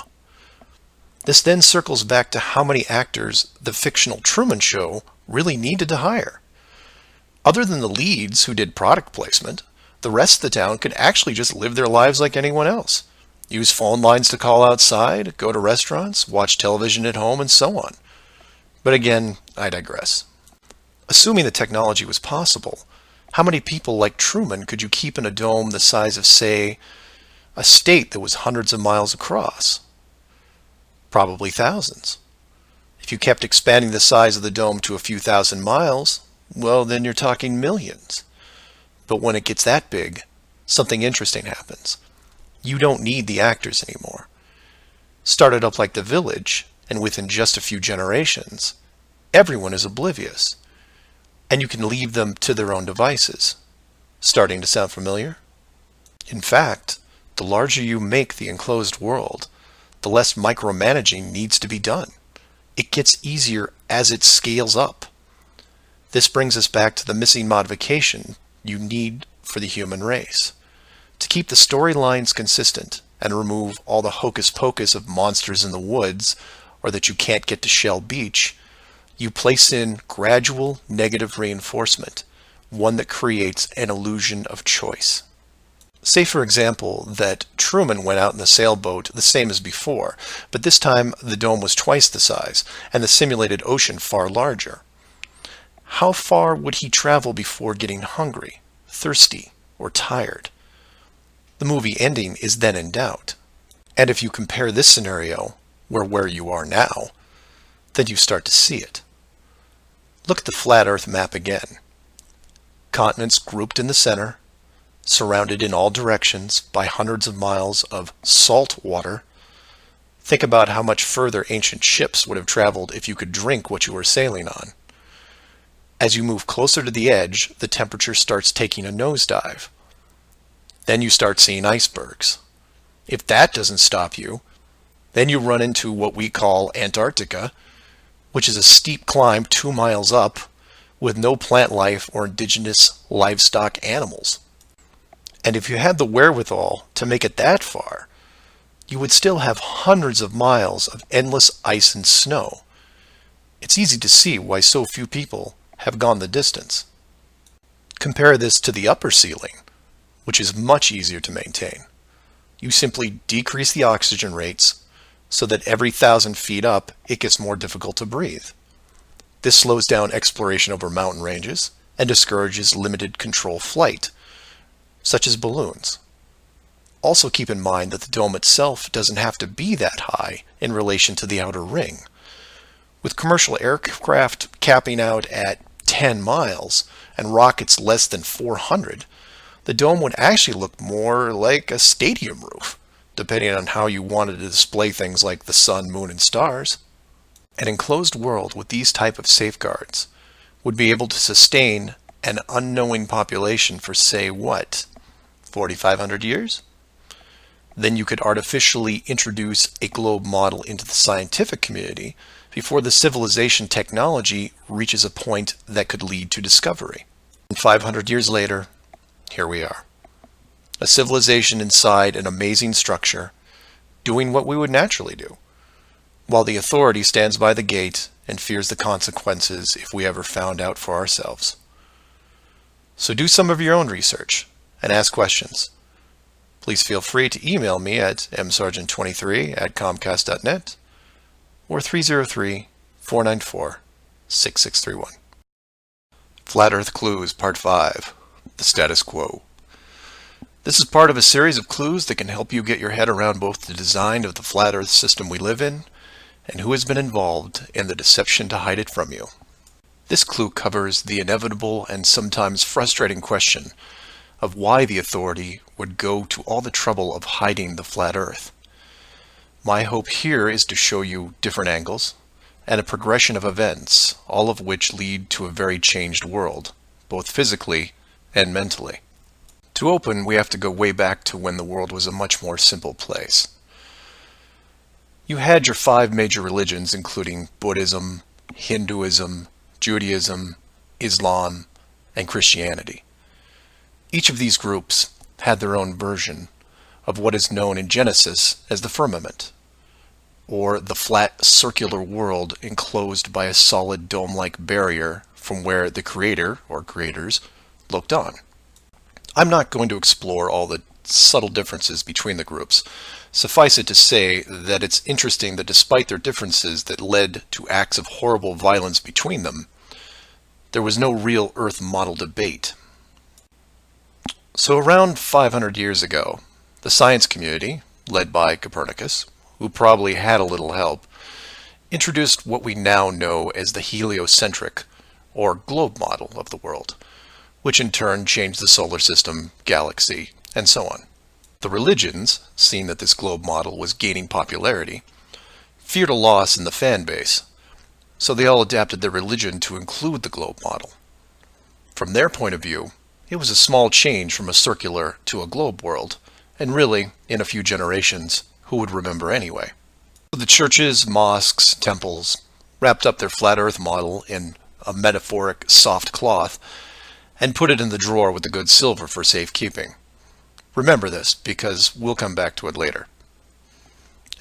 This then circles back to how many actors the fictional Truman Show really needed to hire. Other than the leads who did product placement, the rest of the town could actually just live their lives like anyone else. Use phone lines to call outside, go to restaurants, watch television at home, and so on. But again, I digress. Assuming the technology was possible, how many people like Truman could you keep in a dome the size of, say, a state that was hundreds of miles across? Probably thousands. If you kept expanding the size of the dome to a few thousand miles, well, then you're talking millions. But when it gets that big, something interesting happens. You don't need the actors anymore. Start it up like The Village, and within just a few generations, everyone is oblivious. And you can leave them to their own devices. Starting to sound familiar? In fact, the larger you make the enclosed world, the less micromanaging needs to be done. It gets easier as it scales up. This brings us back to the missing modification you need for the human race. To keep the storylines consistent and remove all the hocus pocus of monsters in the woods or that you can't get to Shell Beach, you place in gradual negative reinforcement, one that creates an illusion of choice. Say, for example, that Truman went out in the sailboat the same as before, but this time the dome was twice the size and the simulated ocean far larger. How far would he travel before getting hungry, thirsty, or tired? The movie ending is then in doubt. And if you compare this scenario where you are now, then you start to see it. Look at the flat Earth map again. Continents grouped in the center, surrounded in all directions by hundreds of miles of salt water. Think about how much further ancient ships would have traveled if you could drink what you were sailing on. As you move closer to the edge, the temperature starts taking a nosedive. Then you start seeing icebergs. If that doesn't stop you, then you run into what we call Antarctica, which is a steep climb 2 miles up with no plant life or indigenous livestock animals. And if you had the wherewithal to make it that far, you would still have hundreds of miles of endless ice and snow. It's easy to see why so few people have gone the distance. Compare this to the upper ceiling, which is much easier to maintain. You simply decrease the oxygen rates so that every 1,000 feet up it gets more difficult to breathe. This slows down exploration over mountain ranges and discourages limited control flight, such as balloons. Also keep in mind that the dome itself doesn't have to be that high in relation to the outer ring. With commercial aircraft capping out at 10 miles and rockets less than 400, the dome would actually look more like a stadium roof, depending on how you wanted to display things like the sun, moon, and stars. An enclosed world with these type of safeguards would be able to sustain an unknowing population for, say, what, 4,500 years? Then you could artificially introduce a globe model into the scientific community before the civilization technology reaches a point that could lead to discovery. And 500 years later, here we are. A civilization inside an amazing structure, doing what we would naturally do, while the authority stands by the gate and fears the consequences if we ever found out for ourselves. So do some of your own research and ask questions. Please feel free to email me at msargent23@comcast.net or 303-494-6631. Flat Earth Clues Part 5, The Status Quo. This is part of a series of clues that can help you get your head around both the design of the flat Earth system we live in and who has been involved in the deception to hide it from you. This clue covers the inevitable and sometimes frustrating question of why the authority would go to all the trouble of hiding the flat Earth. My hope here is to show you different angles and a progression of events, all of which lead to a very changed world, both physically and mentally. To open, we have to go way back to when the world was a much more simple place. You had your 5 major religions, including Buddhism, Hinduism, Judaism, Islam, and Christianity. Each of these groups had their own version of what is known in Genesis as the firmament, or the flat circular world enclosed by a solid dome-like barrier from where the creator, or creators, looked on. I'm not going to explore all the subtle differences between the groups. Suffice it to say that it's interesting that despite their differences that led to acts of horrible violence between them, there was no real Earth model debate. So around 500 years ago, the science community, led by Copernicus, who probably had a little help, introduced what we now know as the heliocentric, or globe model of the world, which in turn changed the solar system, galaxy, and so on. The religions, seeing that this globe model was gaining popularity, feared a loss in the fan base, so they all adapted their religion to include the globe model. From their point of view, it was a small change from a circular to a globe world, and really, in a few generations, who would remember anyway? The churches, mosques, temples wrapped up their flat Earth model in a metaphoric soft cloth and put it in the drawer with the good silver for safekeeping. Remember this, because we'll come back to it later.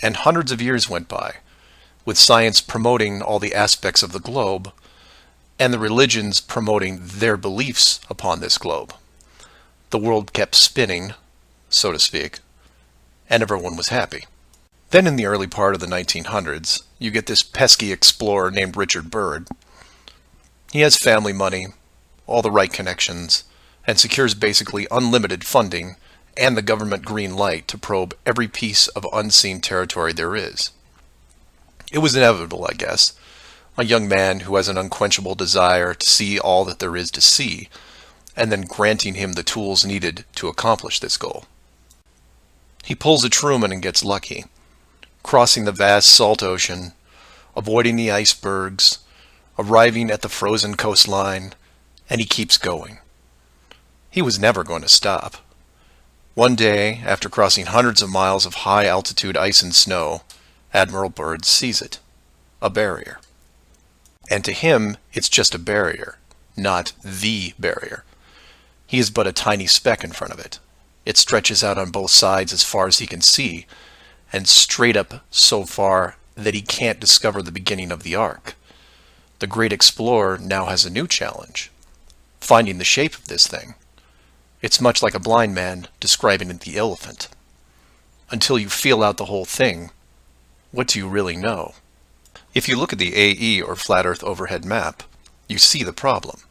And hundreds of years went by, with science promoting all the aspects of the globe, and the religions promoting their beliefs upon this globe. The world kept spinning, so to speak, and everyone was happy. Then in the early part of the 1900s, you get this pesky explorer named Richard Byrd. He has family money, all the right connections, and secures basically unlimited funding and the government green light to probe every piece of unseen territory there is. It was inevitable, I guess. A young man who has an unquenchable desire to see all that there is to see, and then granting him the tools needed to accomplish this goal. He pulls a Truman and gets lucky, crossing the vast salt ocean, avoiding the icebergs, arriving at the frozen coastline, and he keeps going. He was never going to stop. One day, after crossing hundreds of miles of high-altitude ice and snow, Admiral Byrd sees it, a barrier. And to him, it's just a barrier, not the barrier. He is but a tiny speck in front of it. It stretches out on both sides as far as he can see, and straight up so far that he can't discover the beginning of the arc. The great explorer now has a new challenge, finding the shape of this thing. It's much like a blind man describing the elephant. Until you feel out the whole thing, what do you really know? If you look at the AE, or Flat Earth Overhead Map, you see the problem.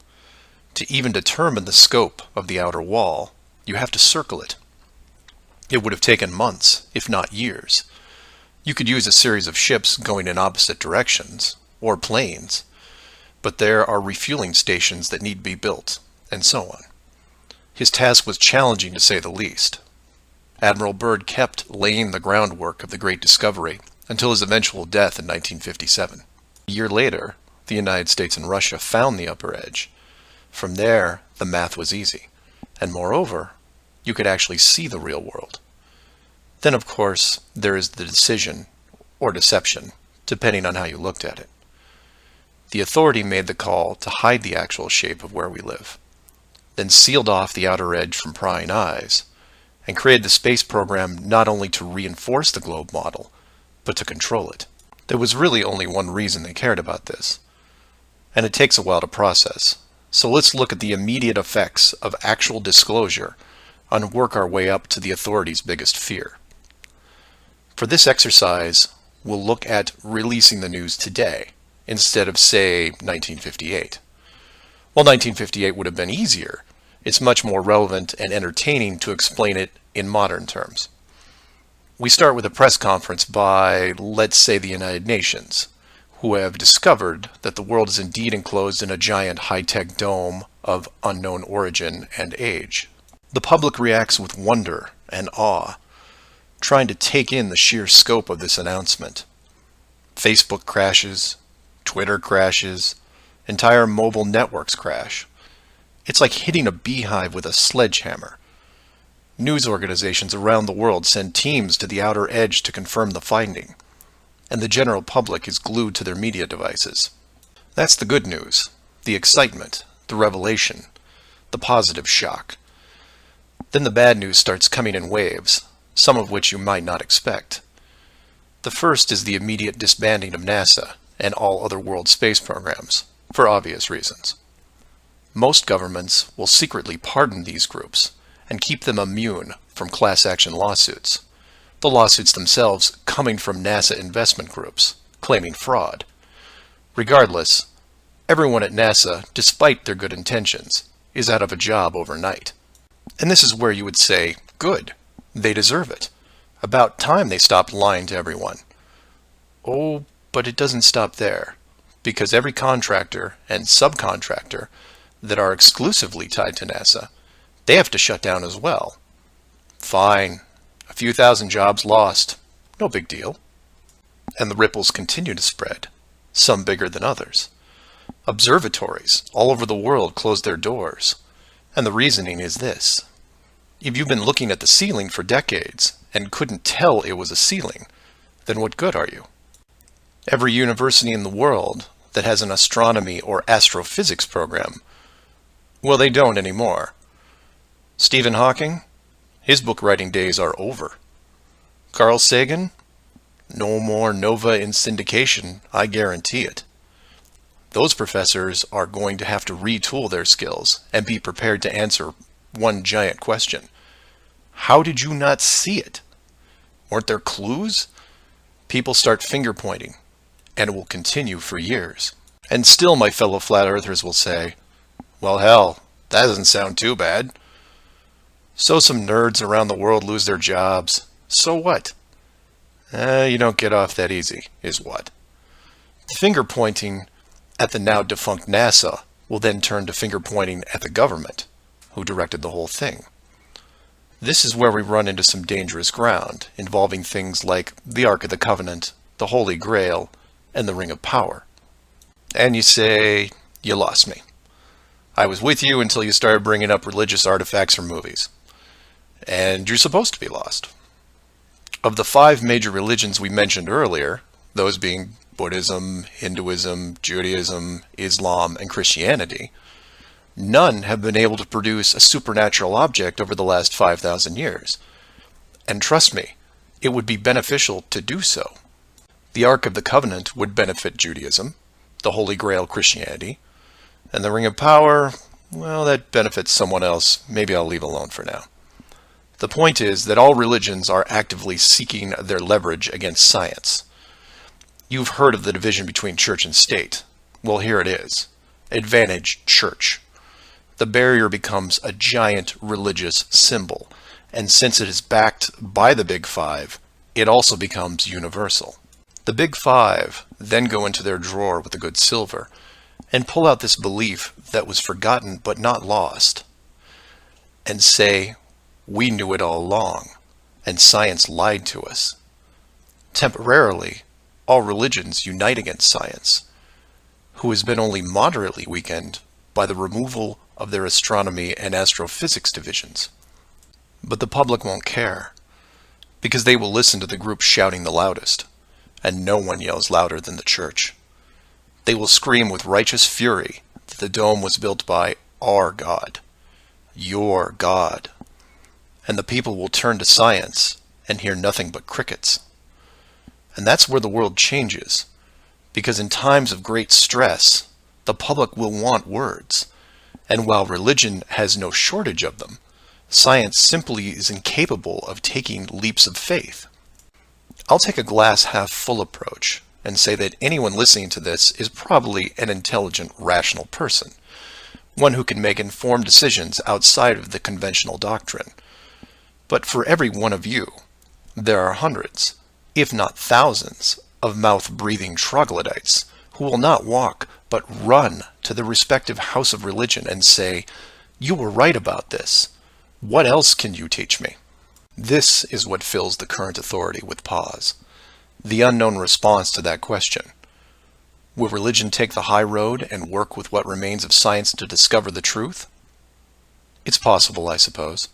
To even determine the scope of the outer wall, you have to circle it. It would have taken months, if not years. You could use a series of ships going in opposite directions, or planes, but there are refueling stations that need to be built, and so on. His task was challenging to say the least. Admiral Byrd kept laying the groundwork of the Great Discovery until his eventual death in 1957. A year later, the United States and Russia found the upper edge. From there, the math was easy, and moreover, you could actually see the real world. Then, of course, there is the decision, or deception, depending on how you looked at it. The authority made the call to hide the actual shape of where we live, then sealed off the outer edge from prying eyes, and created the space program not only to reinforce the globe model, but to control it. There was really only one reason they cared about this, and it takes a while to process. So let's look at the immediate effects of actual disclosure and work our way up to the authorities' biggest fear. For this exercise, we'll look at releasing the news today instead of, say, 1958. While 1958 would have been easier, it's much more relevant and entertaining to explain it in modern terms. We start with a press conference by, let's say, the United Nations, who have discovered that the world is indeed enclosed in a giant high-tech dome of unknown origin and age. The public reacts with wonder and awe, trying to take in the sheer scope of this announcement. Facebook crashes, Twitter crashes, entire mobile networks crash. It's like hitting a beehive with a sledgehammer. News organizations around the world send teams to the outer edge to confirm the finding, and the general public is glued to their media devices. That's the good news, the excitement, the revelation, the positive shock. Then the bad news starts coming in waves, some of which you might not expect. The first is the immediate disbanding of NASA and all other world space programs, for obvious reasons. Most governments will secretly pardon these groups and keep them immune from class action lawsuits, the lawsuits themselves coming from NASA investment groups, claiming fraud. Regardless, everyone at NASA, despite their good intentions, is out of a job overnight. And this is where you would say, good, they deserve it. About time they stopped lying to everyone. Oh, but it doesn't stop there, because every contractor and subcontractor that are exclusively tied to NASA, they have to shut down as well. Fine, a few thousand jobs lost, no big deal. And the ripples continue to spread, some bigger than others. Observatories all over the world closed their doors, and the reasoning is this. If you've been looking at the ceiling for decades and couldn't tell it was a ceiling, then what good are you? Every university in the world that has an astronomy or astrophysics program, well, they don't anymore. Stephen Hawking, his book writing days are over. Carl Sagan, no more nova in syndication, I guarantee it. Those professors are going to have to retool their skills and be prepared to answer one giant question. How did you not see it? Weren't there clues? People start finger pointing, and it will continue for years. And still my fellow flat earthers will say, well, hell, that doesn't sound too bad. So some nerds around the world lose their jobs. So what? You don't get off that easy, is what? Finger pointing at the now defunct NASA will then turn to finger pointing at the government, who directed the whole thing. This is where we run into some dangerous ground, involving things like the Ark of the Covenant, the Holy Grail, and the Ring of Power. And you say, you lost me. I was with you until you started bringing up religious artifacts from movies. And you're supposed to be lost. Of the 5 major religions we mentioned earlier, those being Buddhism, Hinduism, Judaism, Islam, and Christianity, none have been able to produce a supernatural object over the last 5,000 years. And trust me, it would be beneficial to do so. The Ark of the Covenant would benefit Judaism, the Holy Grail Christianity, and the Ring of Power, well, that benefits someone else. Maybe I'll leave alone for now. The point is that all religions are actively seeking their leverage against science. You've heard of the division between church and state. Well, here it is. Advantage church. The barrier becomes a giant religious symbol, and since it is backed by the Big Five, it also becomes universal. The Big Five then go into their drawer with the good silver and pull out this belief that was forgotten but not lost, and say, we knew it all along, and science lied to us. Temporarily, all religions unite against science, who has been only moderately weakened by the removal of their astronomy and astrophysics divisions. But the public won't care, because they will listen to the group shouting the loudest, and no one yells louder than the church. They will scream with righteous fury that the dome was built by our God, your God, and the people will turn to science and hear nothing but crickets. And that's where the world changes, because in times of great stress, the public will want words, and while religion has no shortage of them, science simply is incapable of taking leaps of faith. I'll take a glass half full approach and say that anyone listening to this is probably an intelligent, rational person, one who can make informed decisions outside of the conventional doctrine. But for every one of you, there are hundreds, if not thousands, of mouth-breathing troglodytes who will not walk but run to the respective house of religion and say, "You were right about this. What else can you teach me?" This is what fills the current authority with pause. The unknown response to that question. Will religion take the high road and work with what remains of science to discover the truth? It's possible, I suppose.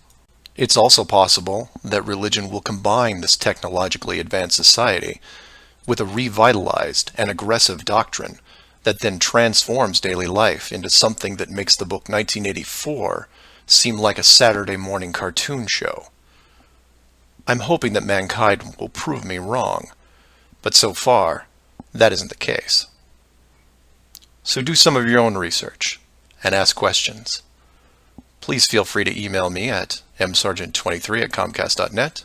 It's also possible that religion will combine this technologically advanced society with a revitalized and aggressive doctrine that then transforms daily life into something that makes the book 1984 seem like a Saturday morning cartoon show. I'm hoping that mankind will prove me wrong, but so far, that isn't the case. So do some of your own research and ask questions. Please feel free to email me at msargent23@comcast.net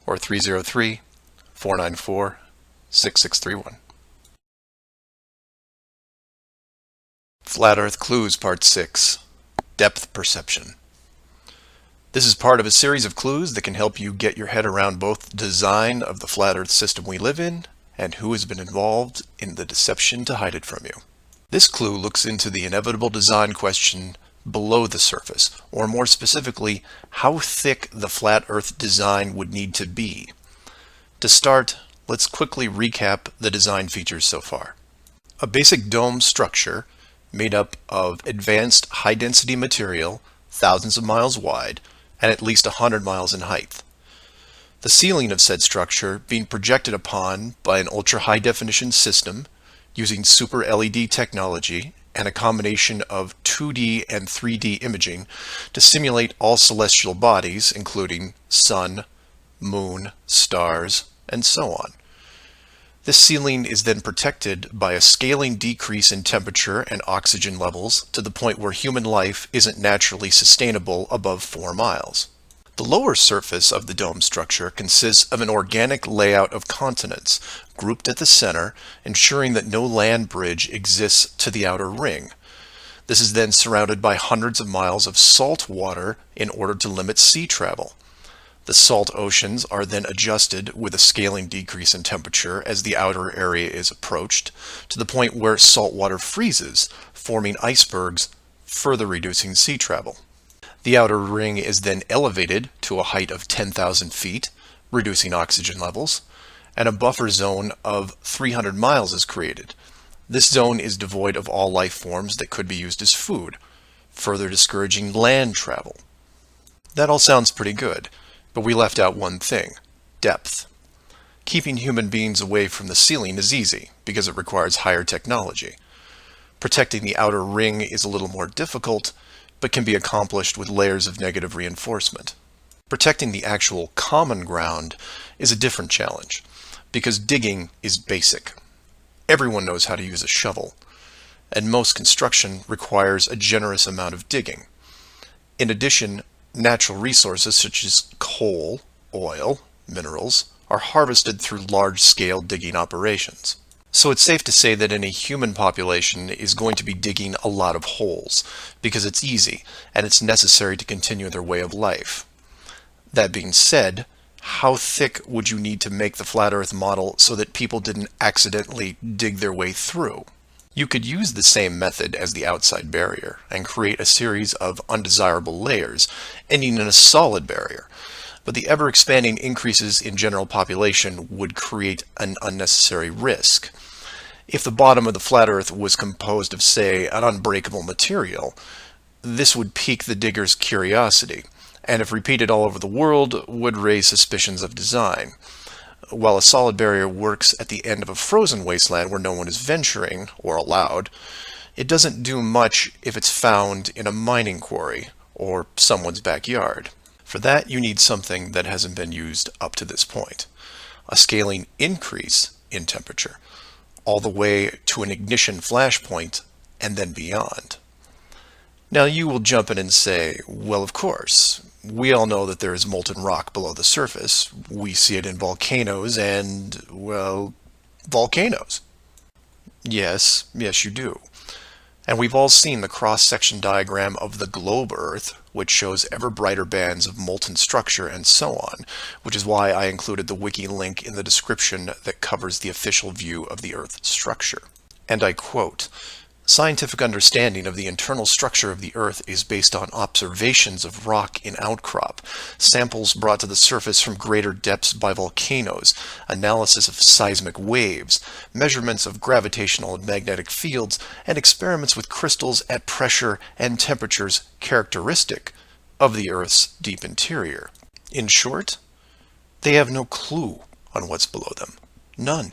or 303-494-6631. Flat Earth Clues Part 6, Depth Perception. This is part of a series of clues that can help you get your head around both the design of the flat Earth system we live in and who has been involved in the deception to hide it from you. This clue looks into the inevitable design question below the surface, or more specifically, how thick the flat Earth design would need to be. To start, let's quickly recap the design features so far. A basic dome structure made up of advanced high-density material, thousands of miles wide, and at least 100 miles in height. The ceiling of said structure being projected upon by an ultra-high-definition system using super LED technology and a combination of 2D and 3D imaging to simulate all celestial bodies, including sun, moon, stars, and so on. This ceiling is then protected by a scaling decrease in temperature and oxygen levels to the point where human life isn't naturally sustainable above 4 miles. The lower surface of the dome structure consists of an organic layout of continents, grouped at the center, ensuring that no land bridge exists to the outer ring. This is then surrounded by hundreds of miles of salt water in order to limit sea travel. The salt oceans are then adjusted with a scaling decrease in temperature as the outer area is approached, to the point where salt water freezes, forming icebergs, further reducing sea travel. The outer ring is then elevated to a height of 10,000 feet, reducing oxygen levels, and a buffer zone of 300 miles is created. This zone is devoid of all life forms that could be used as food, further discouraging land travel. That all sounds pretty good, but we left out one thing: depth. Keeping human beings away from the ceiling is easy, because it requires higher technology. Protecting the outer ring is a little more difficult, but can be accomplished with layers of negative reinforcement. Protecting the actual common ground is a different challenge, because digging is basic. Everyone knows how to use a shovel, and most construction requires a generous amount of digging. In addition, natural resources such as coal, oil, minerals are harvested through large-scale digging operations. So it's safe to say that any human population is going to be digging a lot of holes, because it's easy and it's necessary to continue their way of life. That being said, how thick would you need to make the flat Earth model so that people didn't accidentally dig their way through? You could use the same method as the outside barrier and create a series of undesirable layers, ending in a solid barrier. But the ever-expanding increases in general population would create an unnecessary risk. If the bottom of the flat Earth was composed of, say, an unbreakable material, this would pique the digger's curiosity, and if repeated all over the world, would raise suspicions of design. while a solid barrier works at the end of a frozen wasteland where no one is venturing or allowed, it doesn't do much if it's found in a mining quarry or someone's backyard. For that, you need something that hasn't been used up to this point. A scaling increase in temperature, all the way to an ignition flashpoint and then beyond. Now you will jump in and say, well, of course, we all know that there is molten rock below the surface. We see it in volcanoes and, well, volcanoes. Yes, you do. And we've all seen the cross-section diagram of the globe Earth, which shows ever brighter bands of molten structure and so on, which is why I included the wiki link in the description that covers the official view of the Earth's structure. And I quote, "Scientific understanding of the internal structure of the Earth is based on observations of rock in outcrop, samples brought to the surface from greater depths by volcanoes, analysis of seismic waves, measurements of gravitational and magnetic fields, and experiments with crystals at pressure and temperatures characteristic of the Earth's deep interior." In short, they have no clue on what's below them. None.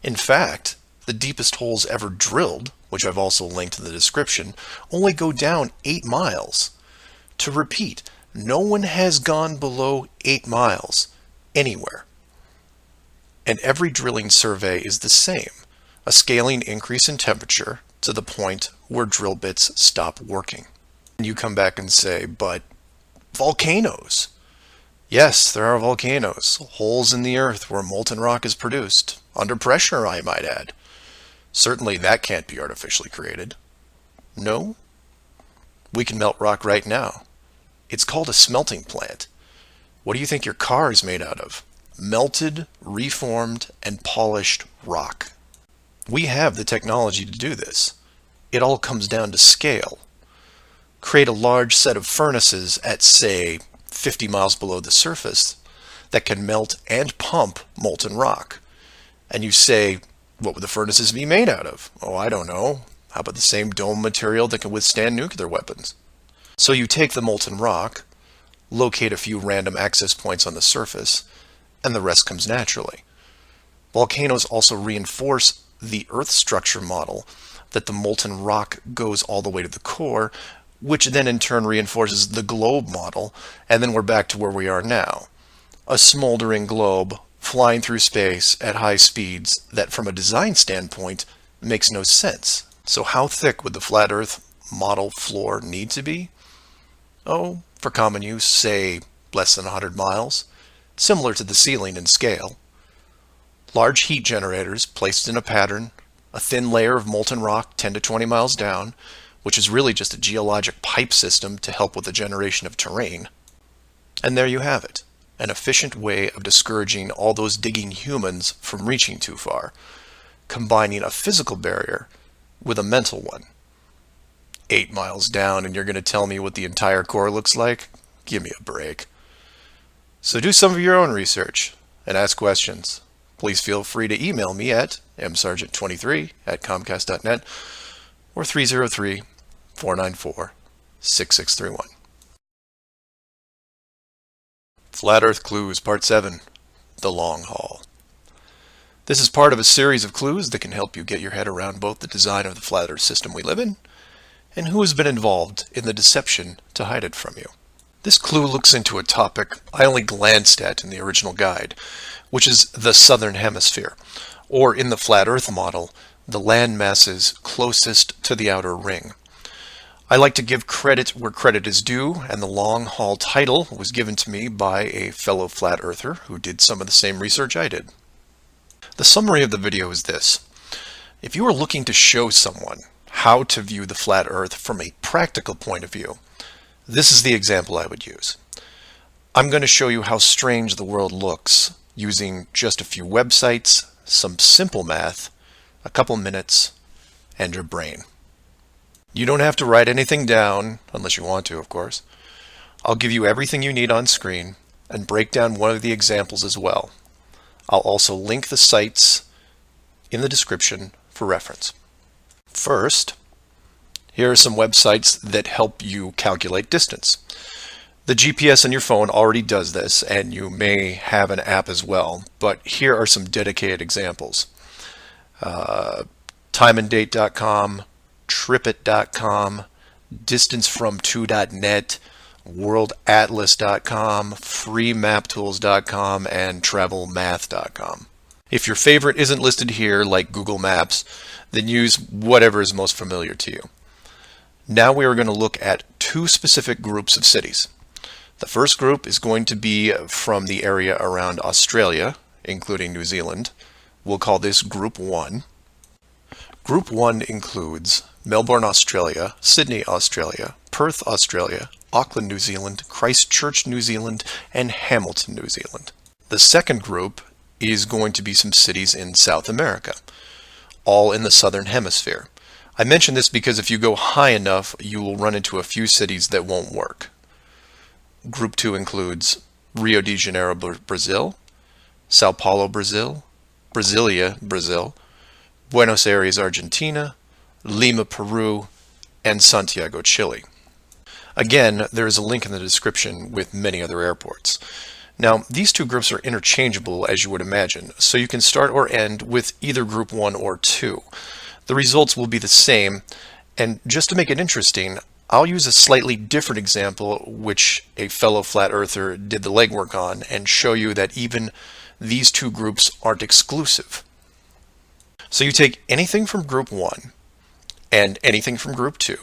In fact, the deepest holes ever drilled, which I've also linked in the description, only go down 8 miles. To repeat, no one has gone below 8 miles anywhere. And every drilling survey is the same, a scaling increase in temperature to the point where drill bits stop working. And you come back and say, but volcanoes. Yes, there are volcanoes, holes in the earth where molten rock is produced, under pressure, I might add. Certainly that can't be artificially created. No? We can melt rock right now. It's called a smelting plant. What do you think your car is made out of? Melted, reformed, and polished rock. We have the technology to do this. It all comes down to scale. Create a large set of furnaces at, say, 50 miles below the surface that can melt and pump molten rock. And you say, what would the furnaces be made out of? Oh, I don't know. How about the same dome material that can withstand nuclear weapons? So you take the molten rock, locate a few random access points on the surface, and the rest comes naturally. Volcanoes also reinforce the Earth structure model that the molten rock goes all the way to the core, which then in turn reinforces the globe model, and then we're back to where we are now. A smoldering globe flying through space at high speeds that from a design standpoint makes no sense. So how thick would the flat Earth model floor need to be? Oh, for common use, say less than 100 miles, similar to the ceiling in scale. Large heat generators placed in a pattern, a thin layer of molten rock 10 to 20 miles down, which is really just a geologic pipe system to help with the generation of terrain. And there you have it. An efficient way of discouraging all those digging humans from reaching too far, combining a physical barrier with a mental one. 8 miles down and you're going to tell me what the entire core looks like? Give me a break. So do some of your own research and ask questions. Please feel free to email me at msargent23@comcast.net or 303-494-6631. Flat Earth Clues, Part 7, The Long Haul. This is part of a series of clues that can help you get your head around both the design of the flat Earth system we live in and who has been involved in the deception to hide it from you. This clue looks into a topic I only glanced at in the original guide, which is the southern hemisphere, or in the flat Earth model, the land masses closest to the outer ring. I like to give credit where credit is due, and the long haul title was given to me by a fellow flat earther who did some of the same research I did. The summary of the video is this. If you are looking to show someone how to view the flat Earth from a practical point of view, this is the example I would use. I'm going to show you how strange the world looks using just a few websites, some simple math, a couple minutes, and your brain. You don't have to write anything down, unless you want to, of course. I'll give you everything you need on screen and break down one of the examples as well. I'll also link the sites in the description for reference. First, here are some websites that help you calculate distance. The GPS on your phone already does this, and you may have an app as well, but here are some dedicated examples. Timeanddate.com, tripit.com, distancefrom2.net, worldatlas.com, freemaptools.com, and travelmath.com. If your favorite isn't listed here, like Google Maps, then use whatever is most familiar to you. Now we are going to look at two specific groups of cities. The first group is going to be from the area around Australia, including New Zealand. We'll call this Group 1. Group 1 includes Melbourne, Australia, Sydney, Australia, Perth, Australia, Auckland, New Zealand, Christchurch, New Zealand, and Hamilton, New Zealand. The second group is going to be some cities in South America, all in the southern hemisphere. I mention this because if you go high enough, you will run into a few cities that won't work. Group 2 includes Rio de Janeiro, Brazil, Sao Paulo, Brazil, Brasilia, Brazil, Buenos Aires, Argentina, Lima, Peru, and Santiago, Chile. Again, there is a link in the description with many other airports. Now, these two groups are interchangeable, as you would imagine, so you can start or end with either Group 1 or 2. The results will be the same, and just to make it interesting, I'll use a slightly different example which a fellow flat earther did the legwork on and show you that even these two groups aren't exclusive. So you take anything from Group 1 and anything from Group 2,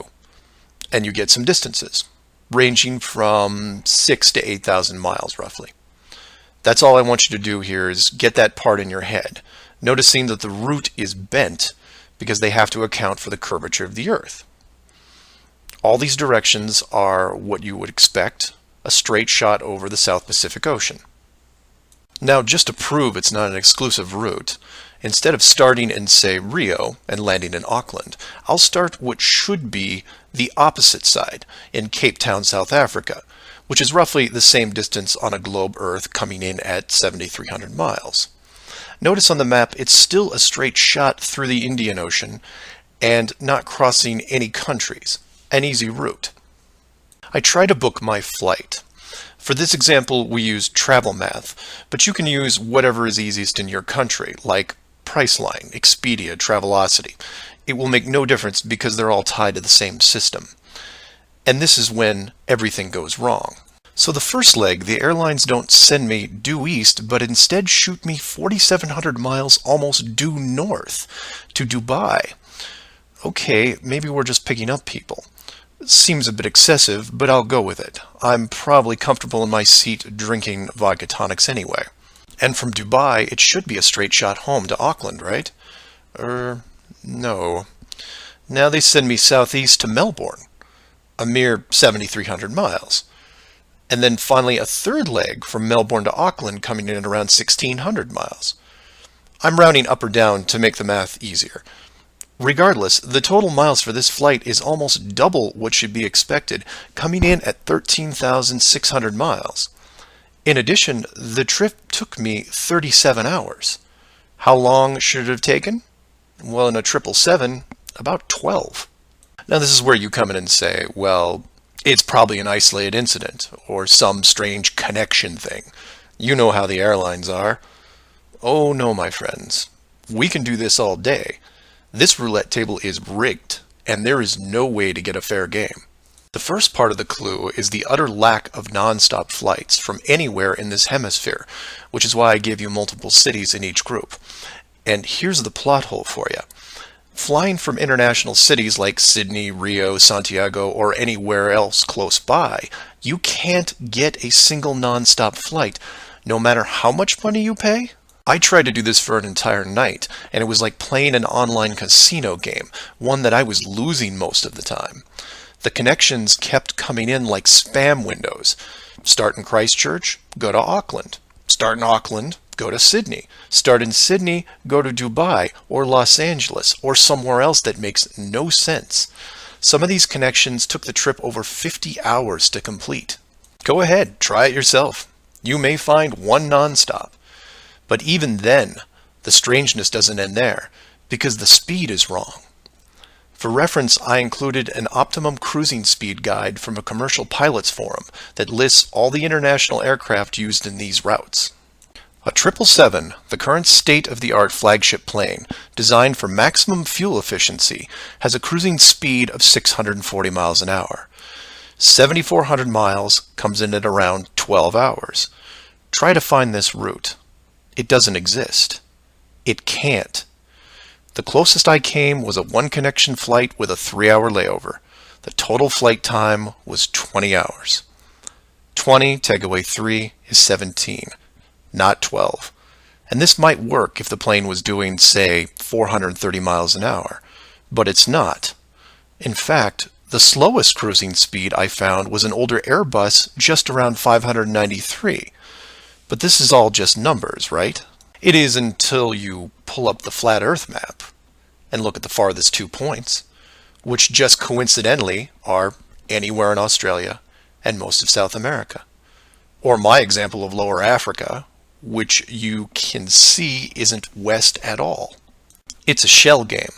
and you get some distances, ranging from 6,000 to 8,000 miles roughly. That's all I want you to do here is get that part in your head, noticing that the route is bent because they have to account for the curvature of the Earth. All these directions are what you would expect, a straight shot over the South Pacific Ocean. Now, just to prove it's not an exclusive route, instead of starting in, say, Rio and landing in Auckland, I'll start what should be the opposite side, in Cape Town, South Africa, which is roughly the same distance on a globe Earth coming in at 7,300 miles. Notice on the map it's still a straight shot through the Indian Ocean and not crossing any countries, an easy route. I try to book my flight. For this example, we use TravelMath, but you can use whatever is easiest in your country, like Priceline, Expedia, Travelocity. It will make no difference because they're all tied to the same system. And this is when everything goes wrong. So the first leg, the airlines don't send me due east, but instead shoot me 4,700 miles almost due north to Dubai. Okay, maybe we're just picking up people. Seems a bit excessive, but I'll go with it. I'm probably comfortable in my seat drinking vodka tonics anyway. And from Dubai, it should be a straight shot home to Auckland, right? No. Now they send me southeast to Melbourne, a mere 7,300 miles. And then finally a third leg from Melbourne to Auckland coming in at around 1,600 miles. I'm rounding up or down to make the math easier. Regardless, the total miles for this flight is almost double what should be expected, coming in at 13,600 miles. In addition, the trip took me 37 hours. How long should it have taken? Well, in a 777, about 12. Now this is where you come in and say, well, it's probably an isolated incident, or some strange connection thing. You know how the airlines are. Oh no, my friends. We can do this all day. This roulette table is rigged, and there is no way to get a fair game. The first part of the clue is the utter lack of non-stop flights from anywhere in this hemisphere, which is why I gave you multiple cities in each group. And here's the plot hole for you. Flying from international cities like Sydney, Rio, Santiago, or anywhere else close by, you can't get a single non-stop flight, no matter how much money you pay. I tried to do this for an entire night, and it was like playing an online casino game, one that I was losing most of the time. The connections kept coming in like spam windows. Start in Christchurch, go to Auckland. Start in Auckland, go to Sydney. Start in Sydney, go to Dubai or Los Angeles or somewhere else that makes no sense. Some of these connections took the trip over 50 hours to complete. Go ahead, try it yourself. You may find one nonstop. But even then, the strangeness doesn't end there, because the speed is wrong. For reference, I included an optimum cruising speed guide from a commercial pilots forum that lists all the international aircraft used in these routes. A 777, the current state-of-the-art flagship plane, designed for maximum fuel efficiency, has a cruising speed of 640 miles an hour. 7,400 miles comes in at around 12 hours. Try to find this route. It doesn't exist. It can't. The closest I came was a one-connection flight with a 3-hour layover. The total flight time was 20 hours. 20 take away 3 is 17, not 12. And this might work if the plane was doing, say, 430 miles an hour, but it's not. In fact, the slowest cruising speed I found was an older Airbus just around 593. But this is all just numbers, right? It is until you pull up the flat Earth map and look at the farthest 2 points, which just coincidentally are anywhere in Australia and most of South America. Or my example of Lower Africa, which you can see isn't west at all. It's a shell game,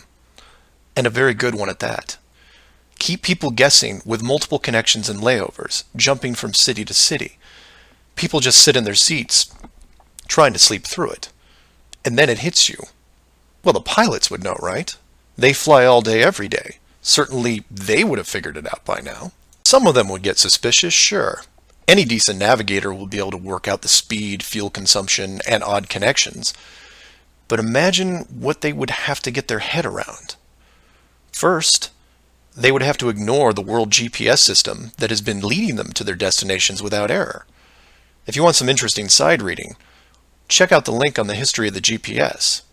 and a very good one at that. Keep people guessing with multiple connections and layovers, jumping from city to city. People just sit in their seats, trying to sleep through it. And then it hits you. Well, the pilots would know, right? They fly all day, every day. Certainly, they would have figured it out by now. Some of them would get suspicious, sure. Any decent navigator will be able to work out the speed, fuel consumption, and odd connections. But imagine what they would have to get their head around. First, they would have to ignore the world GPS system that has been leading them to their destinations without error. If you want some interesting side reading, check out the link on the history of the GPS.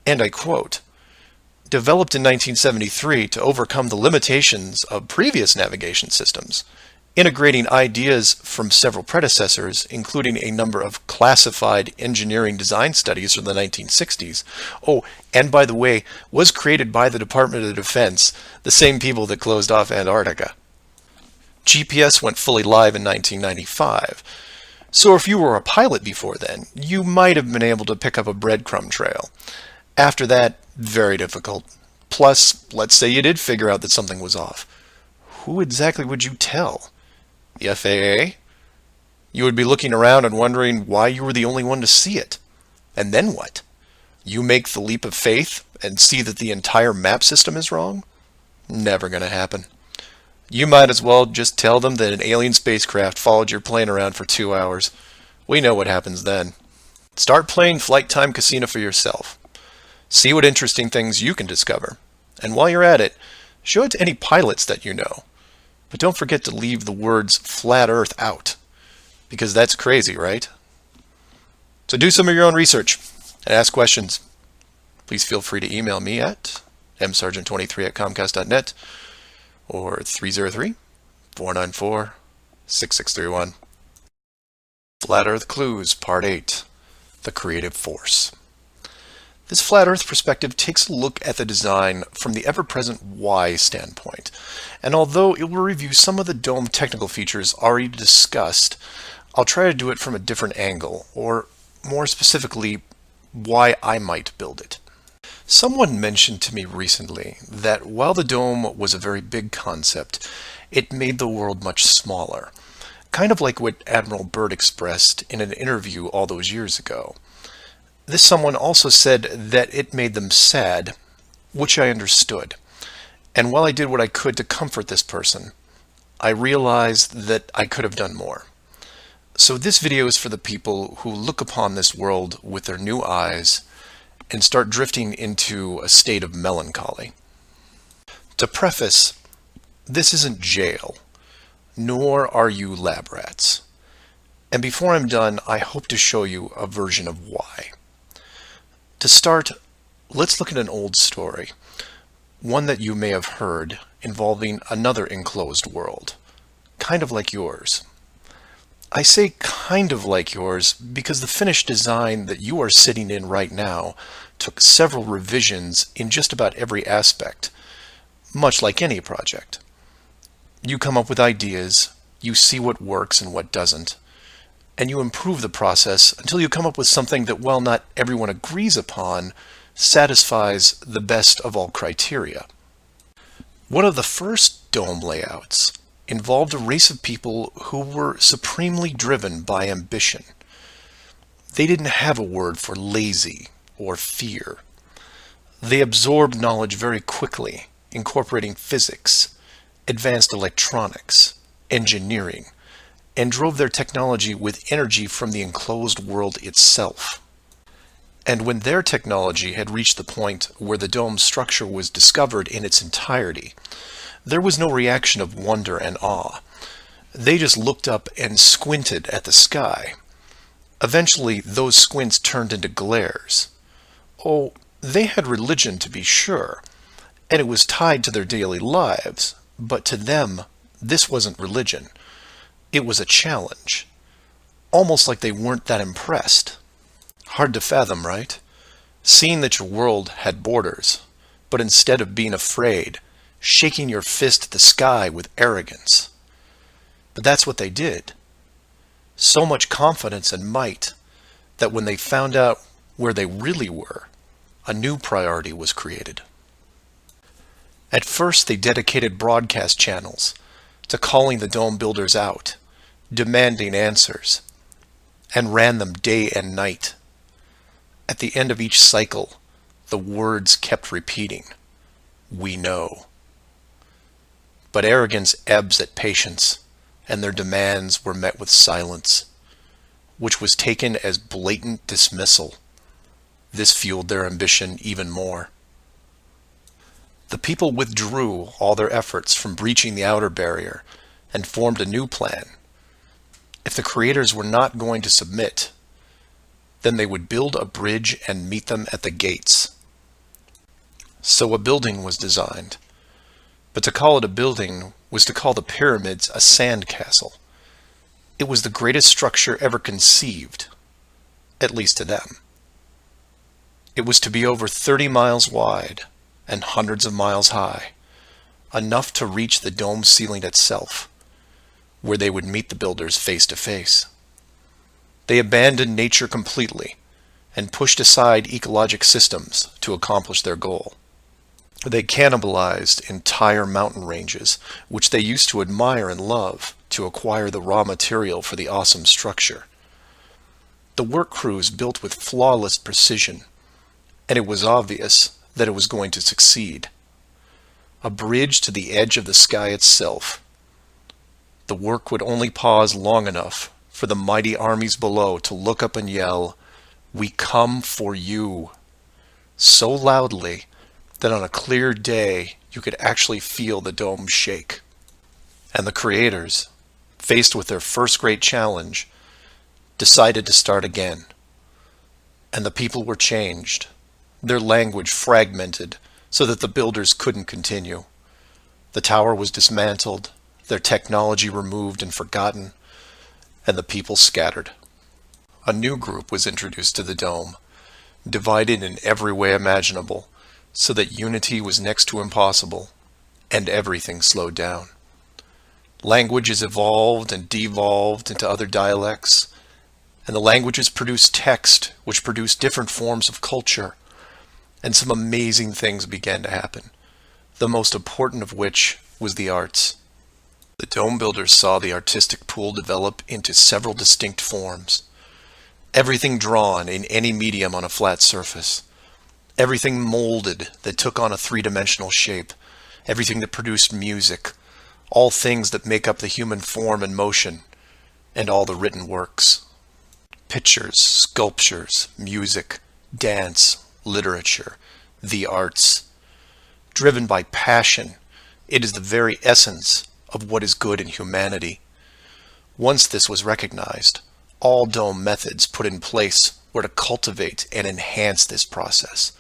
And I quote, "Developed in 1973 to overcome the limitations of previous navigation systems, integrating ideas from several predecessors, including a number of classified engineering design studies from the 1960s. Oh, and by the way, was created by the Department of Defense, the same people that closed off Antarctica. GPS went fully live in 1995. So if you were a pilot before then, you might have been able to pick up a breadcrumb trail. After that, very difficult. Plus, let's say you did figure out that something was off. Who exactly would you tell? The FAA? You would be looking around and wondering why you were the only one to see it. And then what? You make the leap of faith and see that the entire map system is wrong? Never gonna happen. You might as well just tell them that an alien spacecraft followed your plane around for 2 hours. We know what happens then. Start playing Flight Time Casino for yourself. See what interesting things you can discover. And while you're at it, show it to any pilots that you know. But don't forget to leave the words flat Earth out, because that's crazy, right? So do some of your own research and ask questions. Please feel free to email me at msargent23@comcast.net or 303-494-6631. Flat Earth Clues, Part 8, The Creative Force. This flat Earth perspective takes a look at the design from the ever-present why standpoint, and although it will review some of the dome technical features already discussed, I'll try to do it from a different angle, or more specifically, why I might build it. Someone mentioned to me recently that while the dome was a very big concept, it made the world much smaller, kind of like what Admiral Byrd expressed in an interview all those years ago. This someone also said that it made them sad, which I understood. And while I did what I could to comfort this person, I realized that I could have done more. So this video is for the people who look upon this world with their new eyes and start drifting into a state of melancholy. To preface, this isn't jail, nor are you lab rats. And before I'm done, I hope to show you a version of why. To start, let's look at an old story, one that you may have heard, involving another enclosed world, kind of like yours. I say kind of like yours because the finished design that you are sitting in right now took several revisions in just about every aspect, much like any project. You come up with ideas, you see what works and what doesn't, and you improve the process until you come up with something that, while not everyone agrees upon, satisfies the best of all criteria. One of the first dome layouts involved a race of people who were supremely driven by ambition. They didn't have a word for lazy or fear. They absorbed knowledge very quickly, incorporating physics, advanced electronics, engineering, and drove their technology with energy from the enclosed world itself. And when their technology had reached the point where the dome's structure was discovered in its entirety, there was no reaction of wonder and awe. They just looked up and squinted at the sky. Eventually, those squints turned into glares. Oh, they had religion to be sure, and it was tied to their daily lives, but to them, this wasn't religion. It was a challenge. Almost like they weren't that impressed. Hard to fathom, right? Seeing that your world had borders, but instead of being afraid, shaking your fist at the sky with arrogance. But that's what they did. So much confidence and might that when they found out where they really were, a new priority was created. At first, they dedicated broadcast channels to calling the dome builders out, demanding answers, and ran them day and night. At the end of each cycle, the words kept repeating, "We know." But arrogance ebbs at patience, and their demands were met with silence, which was taken as blatant dismissal. This fueled their ambition even more. The people withdrew all their efforts from breaching the outer barrier and formed a new plan. If the creators were not going to submit, then they would build a bridge and meet them at the gates. So a building was designed. But to call it a building was to call the pyramids a sandcastle. It was the greatest structure ever conceived, at least to them. It was to be over 30 miles wide and hundreds of miles high, enough to reach the dome ceiling itself, where they would meet the builders face to face. They abandoned nature completely and pushed aside ecologic systems to accomplish their goal. They cannibalized entire mountain ranges, which they used to admire and love, to acquire the raw material for the awesome structure. The work crews built with flawless precision, and it was obvious that it was going to succeed. A bridge to the edge of the sky itself. The work would only pause long enough for the mighty armies below to look up and yell, "We come for you," so loudly that on a clear day you could actually feel the dome shake. And the creators, faced with their first great challenge, decided to start again. And the people were changed, their language fragmented so that the builders couldn't continue. The tower was dismantled, their technology removed and forgotten, and the people scattered. A new group was introduced to the dome, divided in every way imaginable, so that unity was next to impossible, and everything slowed down. Languages evolved and devolved into other dialects, and the languages produced text, which produced different forms of culture, and some amazing things began to happen, the most important of which was the arts. The dome builders saw the artistic pool develop into several distinct forms. Everything drawn in any medium on a flat surface. Everything molded that took on a three-dimensional shape. Everything that produced music. All things that make up the human form and motion. And all the written works. Pictures, sculptures, music, dance, literature, the arts. Driven by passion, it is the very essence of what is good in humanity. Once this was recognized, all dome methods put in place were to cultivate and enhance this process.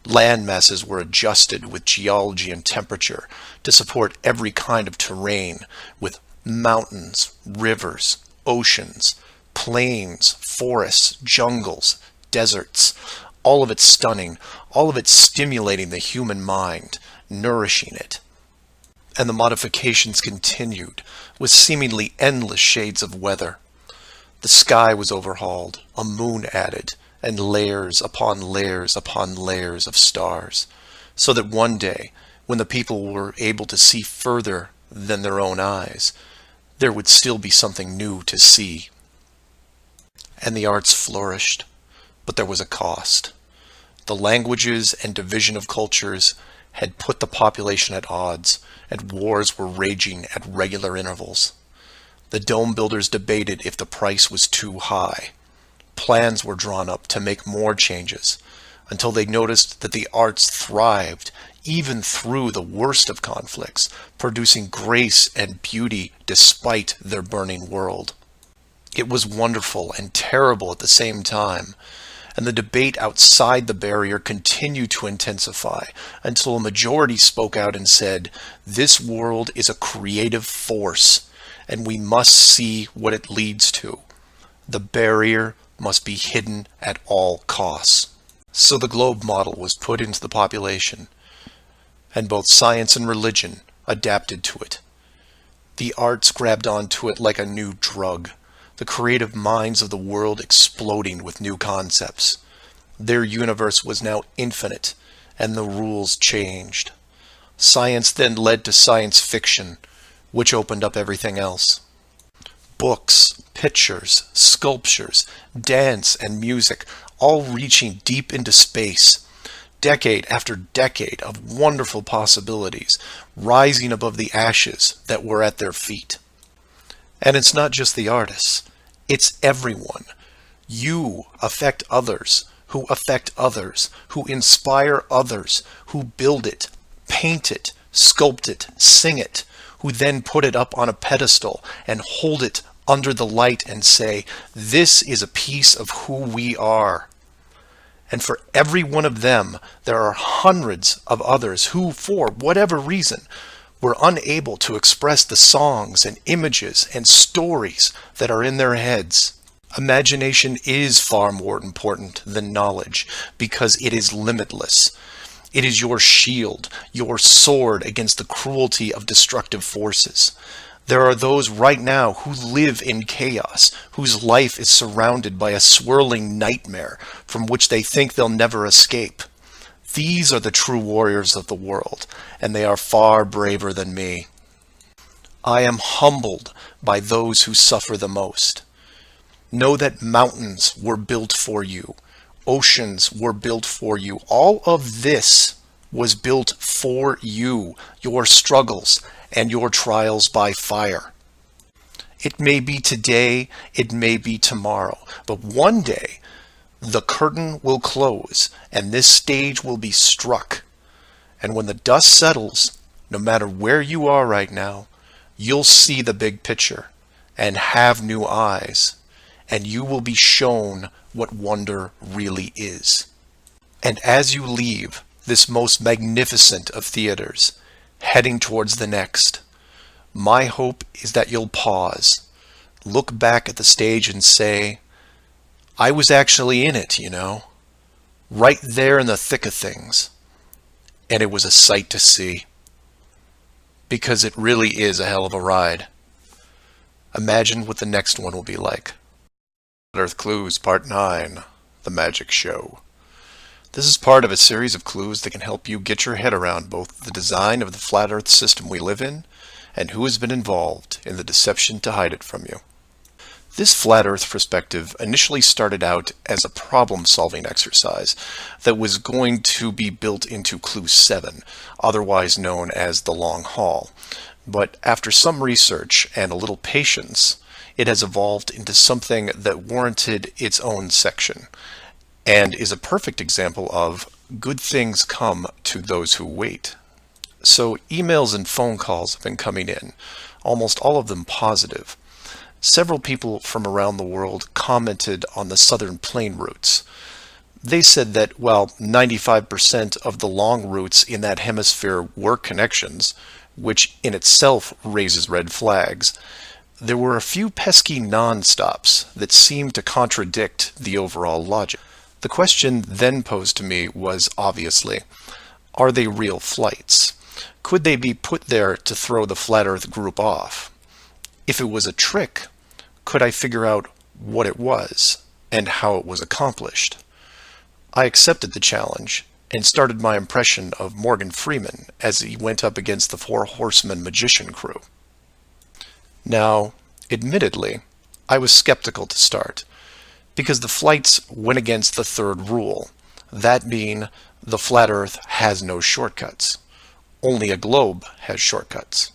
Land masses were adjusted with geology and temperature to support every kind of terrain, with mountains, rivers, oceans, plains, forests, jungles, deserts, all of it stunning, all of it stimulating the human mind, nourishing it. And the modifications continued, with seemingly endless shades of weather. The sky was overhauled, a moon added, and layers upon layers upon layers of stars, so that one day, when the people were able to see further than their own eyes, there would still be something new to see. And the arts flourished, but there was a cost. The languages and division of cultures had put the population at odds, and wars were raging at regular intervals. The dome builders debated if the price was too high. Plans were drawn up to make more changes, until they noticed that the arts thrived even through the worst of conflicts, producing grace and beauty despite their burning world. It was wonderful and terrible at the same time, and the debate outside the barrier continued to intensify until a majority spoke out and said, "This world is a creative force, and we must see what it leads to. The barrier must be hidden at all costs." So the globe model was put into the population, and both science and religion adapted to it. The arts grabbed onto it like a new drug, the creative minds of the world exploding with new concepts. Their universe was now infinite, and the rules changed. Science then led to science fiction, which opened up everything else. Books, pictures, sculptures, dance, and music, all reaching deep into space, decade after decade of wonderful possibilities, rising above the ashes that were at their feet. And it's not just the artists, it's everyone. You affect others, who affect others, who inspire others, who build it, paint it, sculpt it, sing it, who then put it up on a pedestal and hold it under the light and say, "This is a piece of who we are." And for every one of them, there are hundreds of others who, for whatever reason, were unable to express the songs and images and stories that are in their heads. Imagination is far more important than knowledge because it is limitless. It is your shield, your sword against the cruelty of destructive forces. There are those right now who live in chaos, whose life is surrounded by a swirling nightmare from which they think they'll never escape. These are the true warriors of the world, and they are far braver than me. I am humbled by those who suffer the most. Know that mountains were built for you. Oceans were built for you. All of this was built for you, your struggles and your trials by fire. It may be today, it may be tomorrow, but one day the curtain will close and this stage will be struck. And when the dust settles, no matter where you are right now, you'll see the big picture and have new eyes, and you will be shown what wonder really is. And as you leave this most magnificent of theaters, heading towards the next, my hope is that you'll pause, look back at the stage and say, "I was actually in it, right there in the thick of things, and it was a sight to see." Because it really is a hell of a ride. Imagine what the next one will be like. Earth Clues Part 9, The Magic Show. This is part of a series of clues that can help you get your head around both the design of the flat Earth system we live in and who has been involved in the deception to hide it from you. This flat Earth perspective initially started out as a problem-solving exercise that was going to be built into Clue 7, otherwise known as the Long Haul. But after some research and a little patience, it has evolved into something that warranted its own section, and is a perfect example of good things come to those who wait. So emails and phone calls have been coming in, almost all of them positive. Several people from around the world commented on the southern plane routes. They said that while 95% of the long routes in that hemisphere were connections, which in itself raises red flags, there were a few pesky non-stops that seemed to contradict the overall logic. The question then posed to me was obviously, are they real flights? Could they be put there to throw the Flat Earth group off? If it was a trick, could I figure out what it was and how it was accomplished? I accepted the challenge and started my impression of Morgan Freeman as he went up against the Four Horsemen magician crew. Now, admittedly, I was skeptical to start, because the flights went against the third rule, that being the flat Earth has no shortcuts. Only a globe has shortcuts.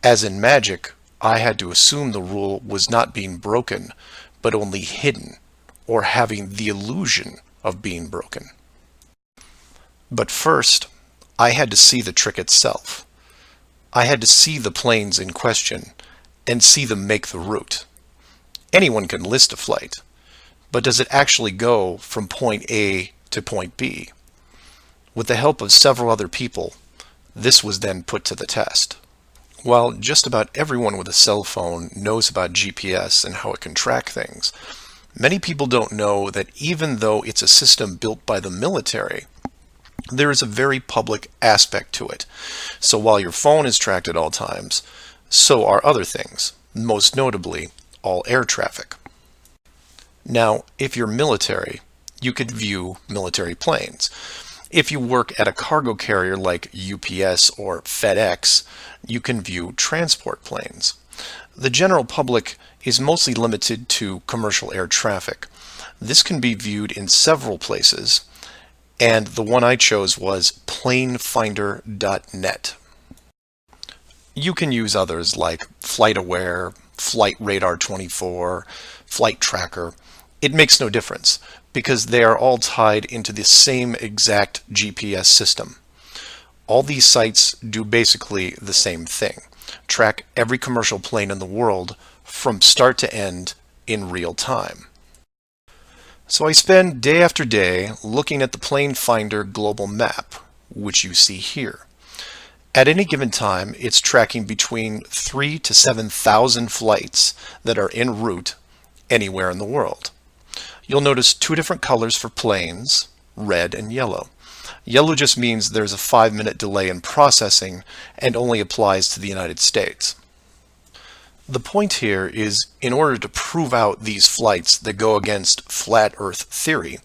As in magic, I had to assume the rule was not being broken, but only hidden, or having the illusion of being broken. But first, I had to see the trick itself. I had to see the planes in question, and see them make the route. Anyone can list a flight, but does it actually go from point A to point B? With the help of several other people, this was then put to the test. While just about everyone with a cell phone knows about GPS and how it can track things, many people don't know that even though it's a system built by the military, there is a very public aspect to it. So while your phone is tracked at all times, so are other things, most notably all air traffic. Now, if you're military, you could view military planes. If you work at a cargo carrier like UPS or FedEx, you can view transport planes. The general public is mostly limited to commercial air traffic. This can be viewed in several places, and the one I chose was planefinder.net. You can use others like FlightAware, Flight Radar 24, Flight Tracker. It makes no difference because they are all tied into the same exact GPS system. All these sites do basically the same thing. Track every commercial plane in the world from start to end in real time. So I spend day after day looking at the Plane Finder global map, which you see here. At any given time, it's tracking between 3,000 to 7,000 flights that are en route anywhere in the world. You'll notice two different colors for planes, red and yellow. Yellow just means there's a 5-minute delay in processing and only applies to the United States. The point here is, in order to prove out these flights that go against flat Earth theory,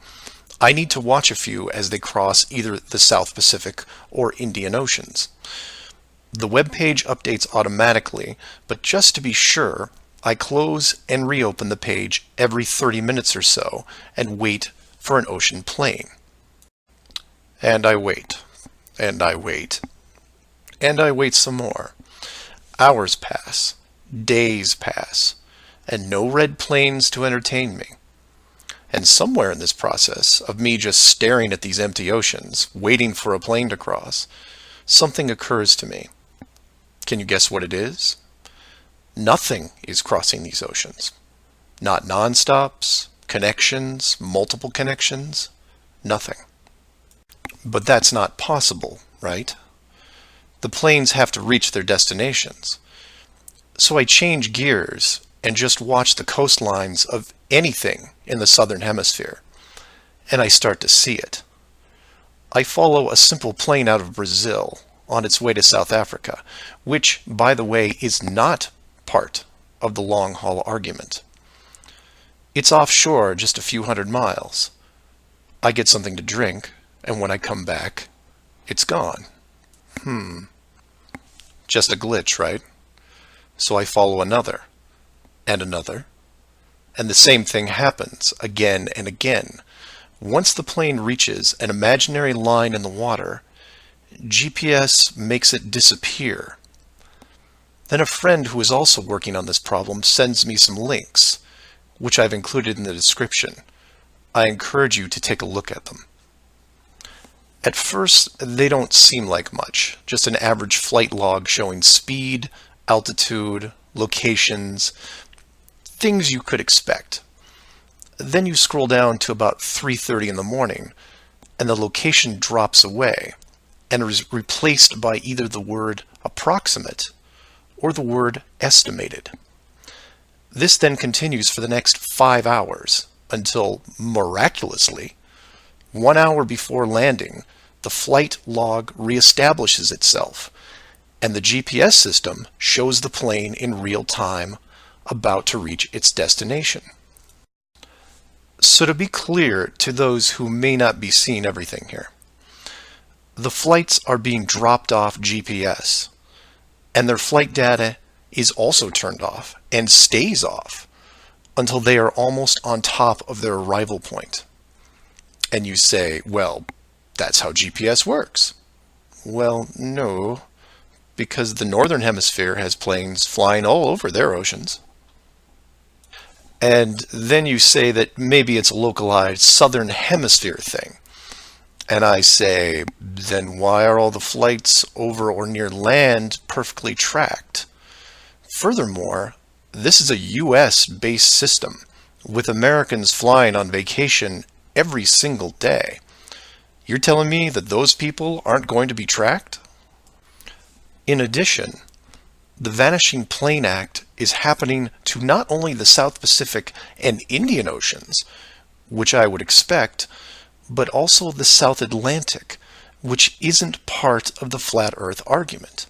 I need to watch a few as they cross either the South Pacific or Indian Oceans. The web page updates automatically, but just to be sure, I close and reopen the page every 30 minutes or so and wait for an ocean plane. And I wait, and I wait, and I wait some more. Hours pass, days pass, and no red planes to entertain me. And somewhere in this process of me just staring at these empty oceans, waiting for a plane to cross, something occurs to me. Can you guess what it is? Nothing is crossing these oceans. Not non-stops, connections, multiple connections, nothing. But that's not possible, right? The planes have to reach their destinations. So I change gears and just watch the coastlines of anything in the southern hemisphere, and I start to see it. I follow a simple plane out of Brazil on its way to South Africa, which, by the way, is not part of the long-haul argument. It's offshore just a few hundred miles. I get something to drink, and when I come back, it's gone. Just a glitch, right? So I follow another, and another, and the same thing happens again and again. Once the plane reaches an imaginary line in the water, GPS makes it disappear. Then a friend who is also working on this problem sends me some links, which I've included in the description. I encourage you to take a look at them. At first, they don't seem like much, just an average flight log showing speed, altitude, locations, things you could expect. Then you scroll down to about 3:30 in the morning, and the location drops away and is replaced by either the word approximate or the word estimated. This then continues for the next 5 hours until, miraculously, 1 hour before landing, the flight log reestablishes itself, and the GPS system shows the plane in real time about to reach its destination. So to be clear to those who may not be seeing everything here, the flights are being dropped off GPS, and their flight data is also turned off and stays off until they are almost on top of their arrival point. And you say, well, that's how GPS works. Well, no, because the northern hemisphere has planes flying all over their oceans. And then you say that maybe it's a localized southern hemisphere thing. And I say, then why are all the flights over or near land perfectly tracked? Furthermore, this is a US-based system with Americans flying on vacation every single day. You're telling me that those people aren't going to be tracked? In addition, the Vanishing Plane Act is happening to not only the South Pacific and Indian Oceans, which I would expect, but also the South Atlantic, which isn't part of the flat Earth argument.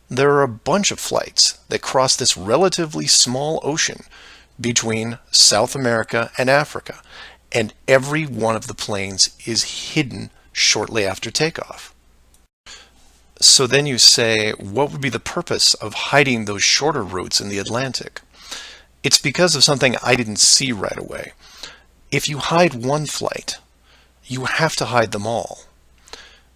There are a bunch of flights that cross this relatively small ocean between South America and Africa, and every one of the planes is hidden shortly after takeoff. So then you say, what would be the purpose of hiding those shorter routes in the Atlantic? It's because of something I didn't see right away. If you hide one flight, you have to hide them all.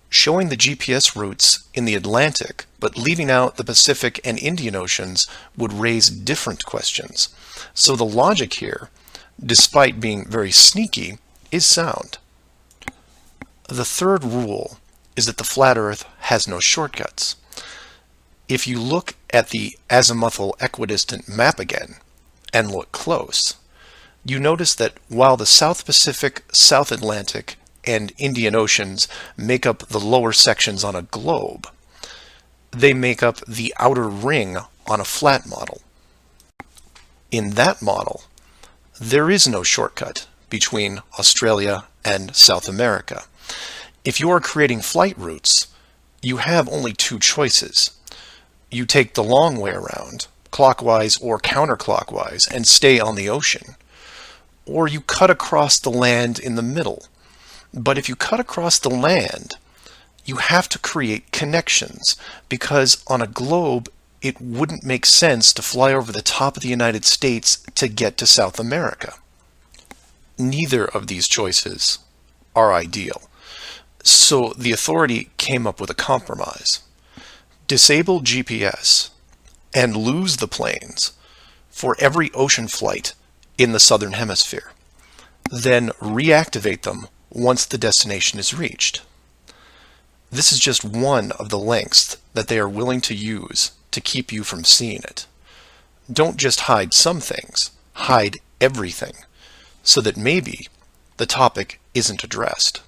Showing the GPS routes in the Atlantic, but leaving out the Pacific and Indian Oceans would raise different questions. So the logic here, despite being very sneaky, is sound. The third rule is that the flat Earth has no shortcuts. If you look at the azimuthal equidistant map again, and look close, you notice that while the South Pacific, South Atlantic, and Indian Oceans make up the lower sections on a globe, they make up the outer ring on a flat model. In that model, there is no shortcut between Australia and South America. If you are creating flight routes, you have only two choices. You take the long way around, clockwise or counterclockwise, and stay on the ocean. Or you cut across the land in the middle. But if you cut across the land, you have to create connections, because on a globe, it wouldn't make sense to fly over the top of the United States to get to South America. Neither of these choices are ideal. So the authority came up with a compromise. Disable GPS and lose the planes for every ocean flight in the southern hemisphere. Then reactivate them once the destination is reached. This is just one of the lengths that they are willing to use to keep you from seeing it. Don't just hide some things, hide everything, so that maybe the topic isn't addressed.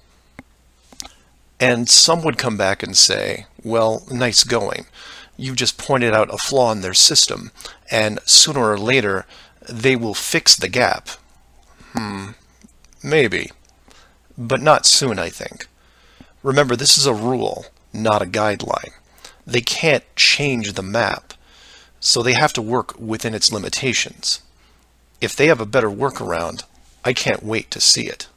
And some would come back and say, well, nice going. You just pointed out a flaw in their system, and sooner or later they will fix the gap. Maybe. But not soon, I think. Remember, this is a rule, not a guideline. They can't change the map, so they have to work within its limitations. If they have a better workaround, I can't wait to see it.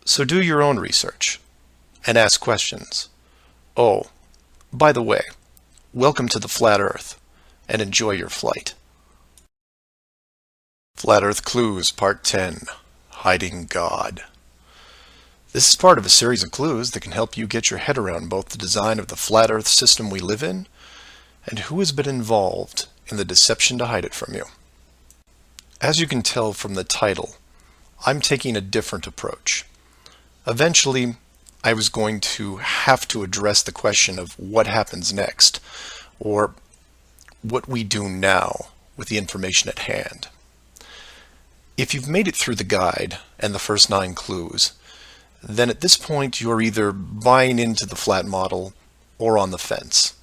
So do your own research and ask questions. Oh, by the way, welcome to the Flat Earth, and enjoy your flight. Flat Earth Clues, Part 10, Hiding God. This is part of a series of clues that can help you get your head around both the design of the flat Earth system we live in and who has been involved in the deception to hide it from you. As you can tell from the title, I'm taking a different approach. Eventually, I was going to have to address the question of what happens next, or what we do now with the information at hand. If you've made it through the guide and the first 9 clues, then at this point you're either buying into the flat model or on the fence.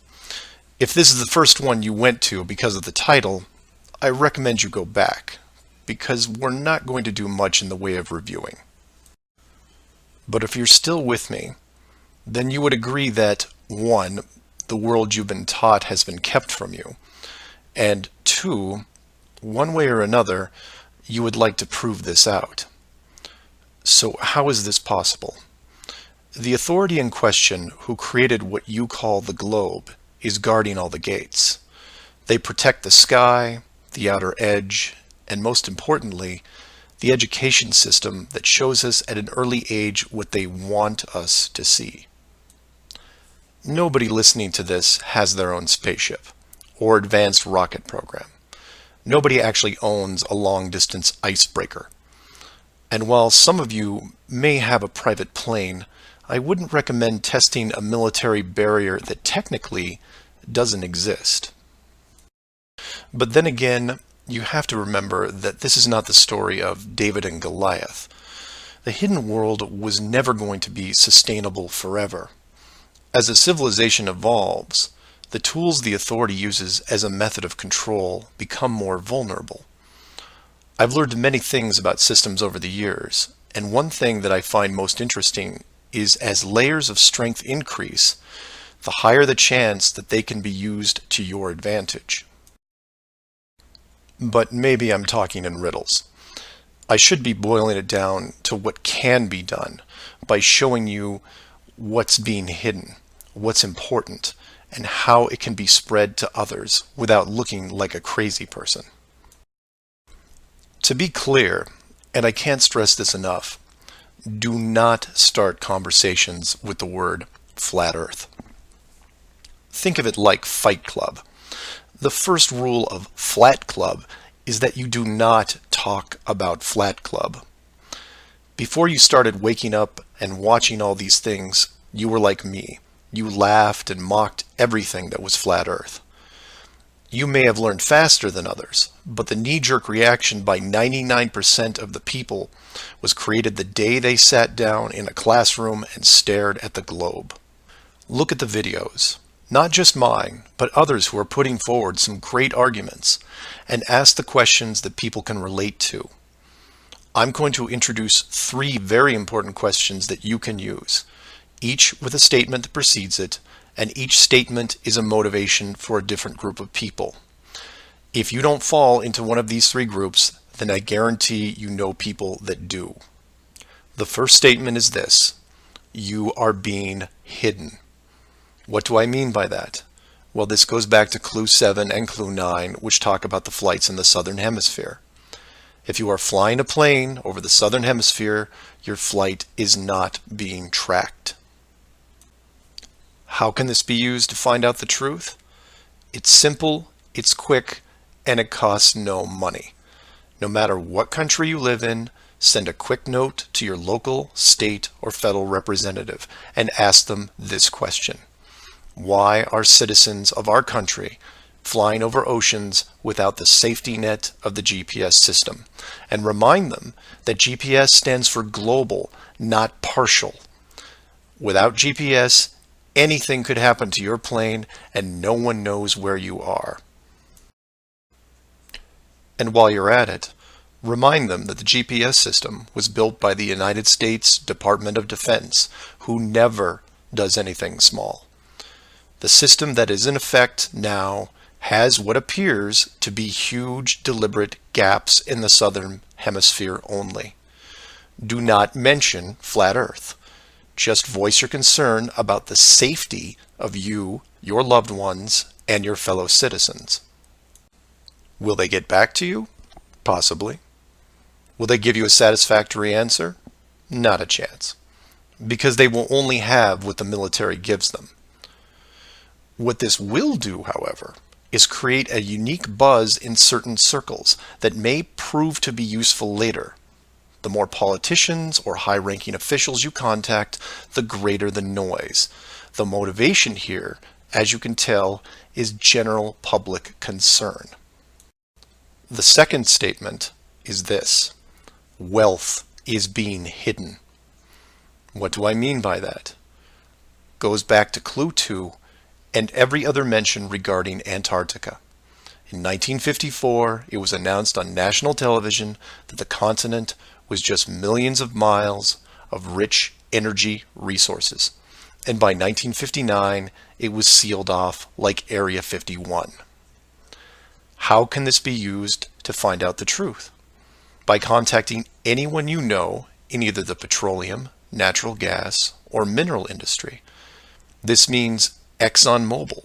If this is the first one you went to because of the title, I recommend you go back, because we're not going to do much in the way of reviewing. But if you're still with me, then you would agree that 1, the world you've been taught has been kept from you, and 2, one way or another, you would like to prove this out. So how is this possible? The authority in question who created what you call the globe is guarding all the gates. They protect the sky, the outer edge, and most importantly, the education system that shows us at an early age what they want us to see. Nobody listening to this has their own spaceship or advanced rocket program. Nobody actually owns a long-distance icebreaker. And while some of you may have a private plane, I wouldn't recommend testing a military barrier that technically doesn't exist. But then again, you have to remember that this is not the story of David and Goliath. The hidden world was never going to be sustainable forever. As a civilization evolves, the tools the authority uses as a method of control become more vulnerable. I've learned many things about systems over the years, and one thing that I find most interesting is as layers of strength increase, the higher the chance that they can be used to your advantage. But maybe I'm talking in riddles. I should be boiling it down to what can be done by showing you what's being hidden, what's important, and how it can be spread to others without looking like a crazy person. To be clear, and I can't stress this enough, do not start conversations with the word flat earth. Think of it like Fight Club. The first rule of Flat Club is that you do not talk about Flat Club. Before you started waking up and watching all these things, you were like me. You laughed and mocked everything that was flat earth. You may have learned faster than others, but the knee-jerk reaction by 99% of the people was created the day they sat down in a classroom and stared at the globe. Look at the videos, not just mine, but others who are putting forward some great arguments, and ask the questions that people can relate to. I'm going to introduce 3 very important questions that you can use, each with a statement that precedes it, and each statement is a motivation for a different group of people. If you don't fall into one of these 3 groups, then I guarantee you know people that do. The first statement is this: you are being hidden. What do I mean by that? Well, this goes back to Clue 7 and Clue 9, which talk about the flights in the Southern Hemisphere. If you are flying a plane over the Southern Hemisphere, your flight is not being tracked. How can this be used to find out the truth? It's simple, it's quick, and it costs no money. No matter what country you live in, send a quick note to your local, state, or federal representative and ask them this question: why are citizens of our country flying over oceans without the safety net of the GPS system? And remind them that GPS stands for global, not partial. Without GPS, anything could happen to your plane and no one knows where you are. And while you're at it, remind them that the GPS system was built by the United States Department of Defense, who never does anything small. The system that is in effect now has what appears to be huge, deliberate gaps in the Southern Hemisphere only. Do not mention flat Earth. Just voice your concern about the safety of you, your loved ones, and your fellow citizens. Will they get back to you? Possibly. Will they give you a satisfactory answer? Not a chance. Because they will only have what the military gives them. What this will do, however, is create a unique buzz in certain circles that may prove to be useful later. The more politicians or high-ranking officials you contact, the greater the noise. The motivation here, as you can tell, is general public concern. The second statement is this: wealth is being hidden. What do I mean by that? Goes back to Clue 2 and every other mention regarding Antarctica. In 1954, it was announced on national television that the continent was just millions of miles of rich energy resources. And by 1959, it was sealed off like Area 51. How can this be used to find out the truth? By contacting anyone you know in either the petroleum, natural gas, or mineral industry. This means ExxonMobil,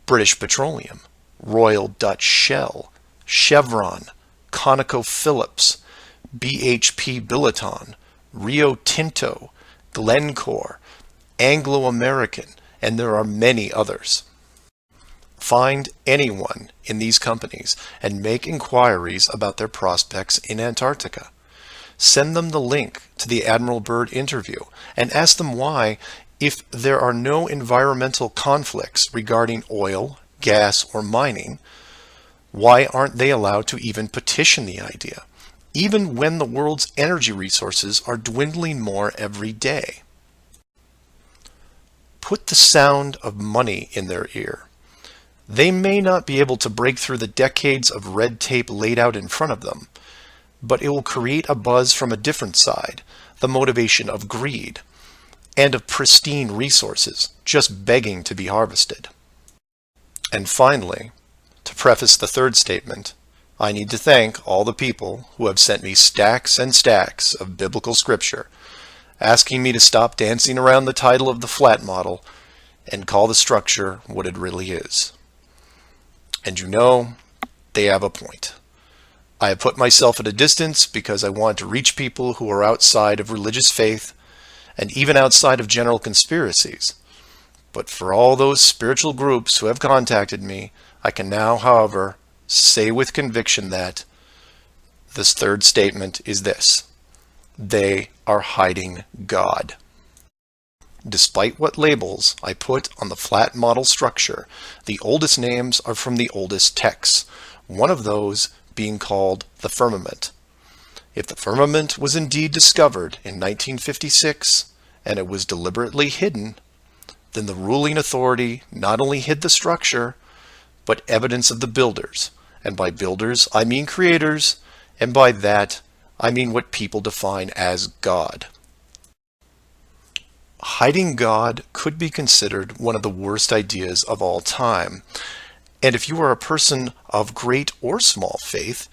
British Petroleum, Royal Dutch Shell, Chevron, ConocoPhillips, BHP Billiton, Rio Tinto, Glencore, Anglo-American, and there are many others. Find anyone in these companies and make inquiries about their prospects in Antarctica. Send them the link to the Admiral Byrd interview and ask them why, if there are no environmental conflicts regarding oil, gas, or mining, why aren't they allowed to even petition the idea, even when the world's energy resources are dwindling more every day? Put the sound of money in their ear. They may not be able to break through the decades of red tape laid out in front of them, but it will create a buzz from a different side, the motivation of greed, and of pristine resources just begging to be harvested. And finally, to preface the third statement, I need to thank all the people who have sent me stacks and stacks of biblical scripture, asking me to stop dancing around the title of the flat model and call the structure what it really is. And you know, they have a point. I have put myself at a distance because I want to reach people who are outside of religious faith and even outside of general conspiracies. But for all those spiritual groups who have contacted me, I can now, however, say with conviction that this third statement is this: they are hiding God. Despite what labels I put on the flat model structure, the oldest names are from the oldest texts, one of those being called the firmament. If the firmament was indeed discovered in 1956 and it was deliberately hidden, then the ruling authority not only hid the structure, but evidence of the builders. And by builders, I mean creators, and by that, I mean what people define as God. Hiding God could be considered one of the worst ideas of all time. And if you are a person of great or small faith,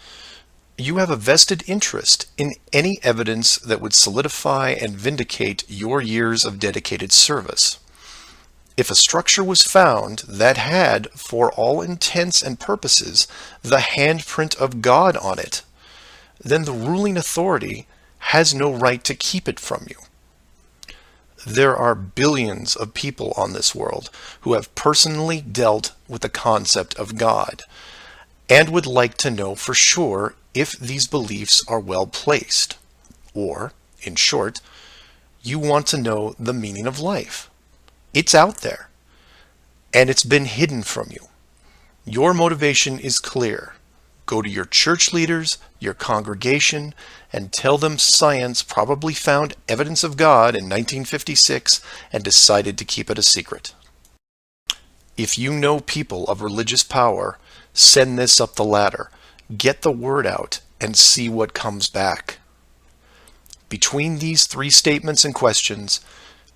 you have a vested interest in any evidence that would solidify and vindicate your years of dedicated service. If a structure was found that had, for all intents and purposes, the handprint of God on it, then the ruling authority has no right to keep it from you. There are billions of people on this world who have personally dealt with the concept of God and would like to know for sure if these beliefs are well placed. Or, in short, you want to know the meaning of life. It's out there, and it's been hidden from you. Your motivation is clear. Go to your church leaders, your congregation, and tell them science probably found evidence of God in 1956 and decided to keep it a secret. If you know people of religious power, send this up the ladder. Get the word out and see what comes back. Between these three statements and questions,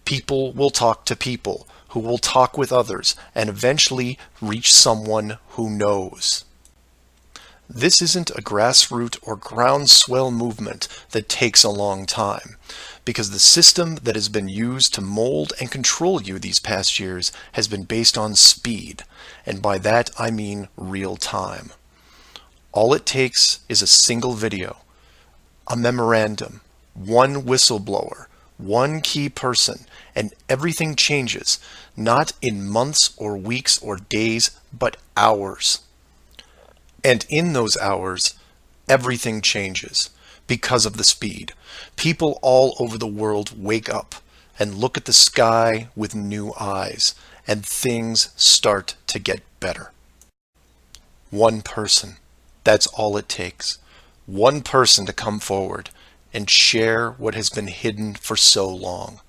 people will talk to people who will talk with others and eventually reach someone who knows. This isn't a grassroots or groundswell movement that takes a long time, because the system that has been used to mold and control you these past years has been based on speed, and by that I mean real time. All it takes is a single video, a memorandum, one whistleblower, one key person, and everything changes, not in months or weeks or days, but hours. And in those hours, everything changes because of the speed. People all over the world wake up and look at the sky with new eyes, and things start to get better. One person, that's all it takes. One person to come forward and share what has been hidden for so long.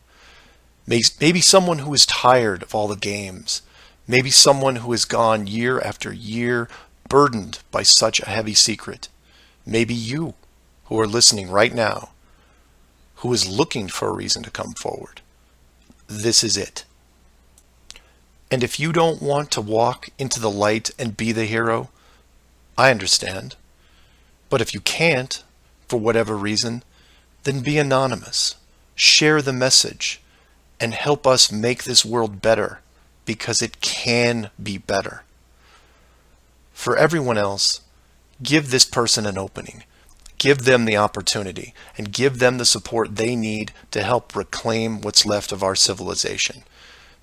Maybe someone who is tired of all the games. Maybe someone who has gone year after year burdened by such a heavy secret. Maybe you, who are listening right now, who is looking for a reason to come forward. This is it. And if you don't want to walk into the light and be the hero, I understand. But if you can't, for whatever reason, then be anonymous. Share the message. and help us make this world better, because it can be better. For everyone else, give this person an opening. Give them the opportunity and give them the support they need to help reclaim what's left of our civilization,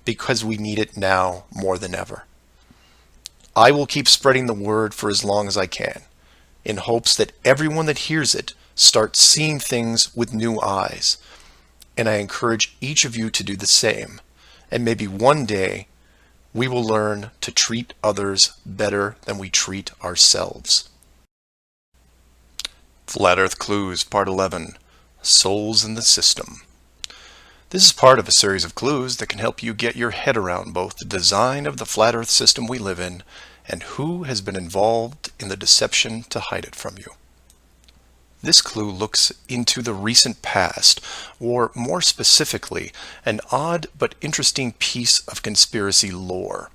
because we need it now more than ever. I will keep spreading the word for as long as I can, in hopes that everyone that hears it starts seeing things with new eyes. And I encourage each of you to do the same. And maybe one day we will learn to treat others better than we treat ourselves. Flat Earth Clues, Part 11, Souls in the System. This is part of a series of clues that can help you get your head around both the design of the flat Earth system we live in and who has been involved in the deception to hide it from you. This clue looks into the recent past, or more specifically, an odd but interesting piece of conspiracy lore.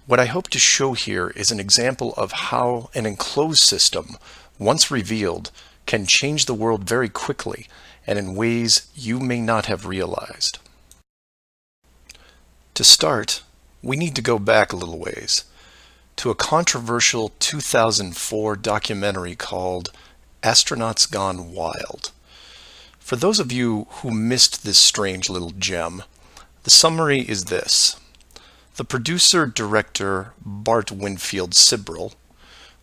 What I hope to show here is an example of how an enclosed system, once revealed, can change the world very quickly and in ways you may not have realized. To start, we need to go back a little ways to a controversial 2004 documentary called Astronauts Gone Wild. For those of you who missed this strange little gem, the summary is this. The producer-director Bart Winfield Sibrel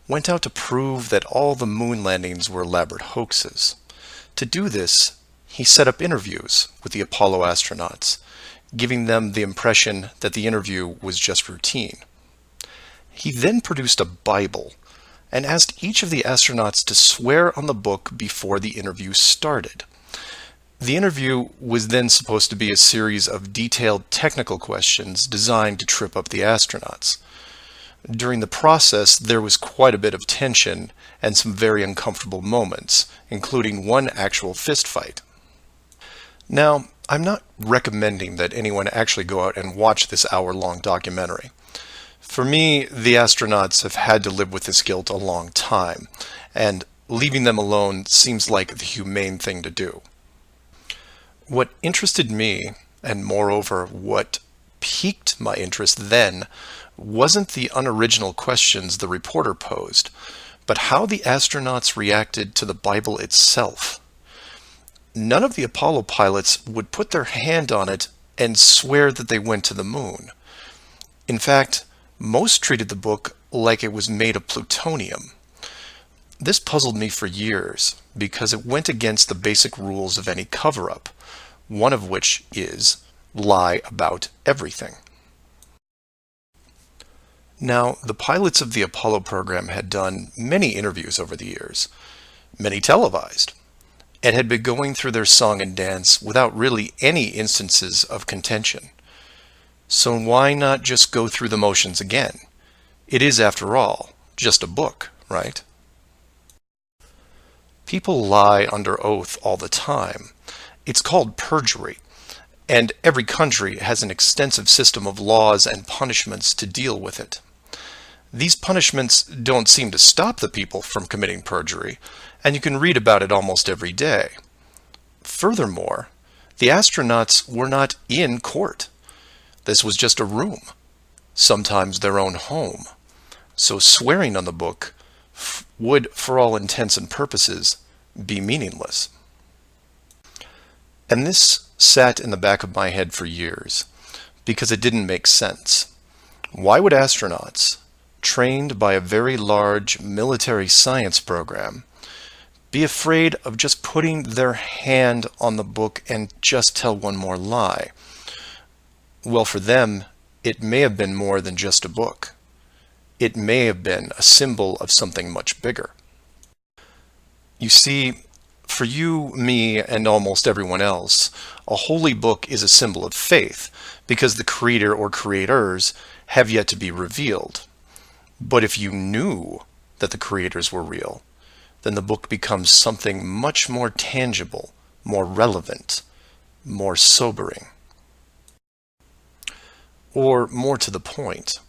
went out to prove that all the moon landings were elaborate hoaxes. To do this, he set up interviews with the Apollo astronauts, giving them the impression that the interview was just routine. He then produced a Bible and asked each of the astronauts to swear on the book before the interview started. The interview was then supposed to be a series of detailed technical questions designed to trip up the astronauts. During the process, there was quite a bit of tension and some very uncomfortable moments, including one actual fist fight. Now, I'm not recommending that anyone actually go out and watch this hour-long documentary. For me, the astronauts have had to live with this guilt a long time, and leaving them alone seems like the humane thing to do. What interested me, and moreover what piqued my interest then, wasn't the unoriginal questions the reporter posed, but how the astronauts reacted to the Bible itself. None of the Apollo pilots would put their hand on it and swear that they went to the moon. In fact, most treated the book like it was made of plutonium. This puzzled me for years because it went against the basic rules of any cover-up, one of which is lie about everything. Now, the pilots of the Apollo program had done many interviews over the years, many televised, and had been going through their song and dance without really any instances of contention. So why not just go through the motions again? It is, after all, just a book, right? People lie under oath all the time. It's called perjury, and every country has an extensive system of laws and punishments to deal with it. These punishments don't seem to stop the people from committing perjury, and you can read about it almost every day. Furthermore, the astronauts were not in court. This was just a room, sometimes their own home. So swearing on the book would, for all intents and purposes, be meaningless. And this sat in the back of my head for years, because it didn't make sense. Why would astronauts, trained by a very large military science program, be afraid of just putting their hand on the book and just tell one more lie? Well, for them, it may have been more than just a book. It may have been a symbol of something much bigger. You see, for you, me, and almost everyone else, a holy book is a symbol of faith, because the creator or creators have yet to be revealed. But if you knew that the creators were real, then the book becomes something much more tangible, more relevant, more sobering. Or more to the point,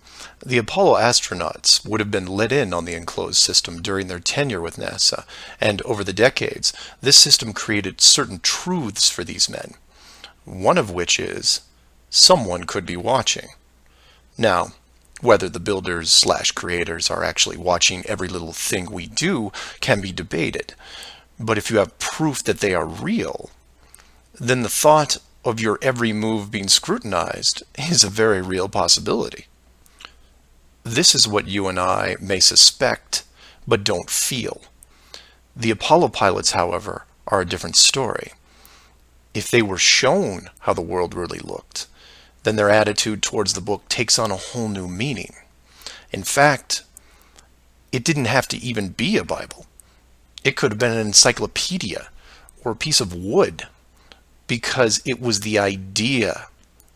the Apollo astronauts would have been let in on the enclosed system during their tenure with NASA, and over the decades, this system created certain truths for these men. one of which is someone could be watching. Now, whether the builders/creators are actually watching every little thing we do can be debated, but if you have proof that they are real, then the thought of your every move being scrutinized is a very real possibility. This is what you and I may suspect, but don't feel. The Apollo pilots, however, are a different story. If they were shown how the world really looked, then their attitude towards the book takes on a whole new meaning. In fact, it didn't have to even be a Bible. It could have been an encyclopedia or a piece of wood, because it was the idea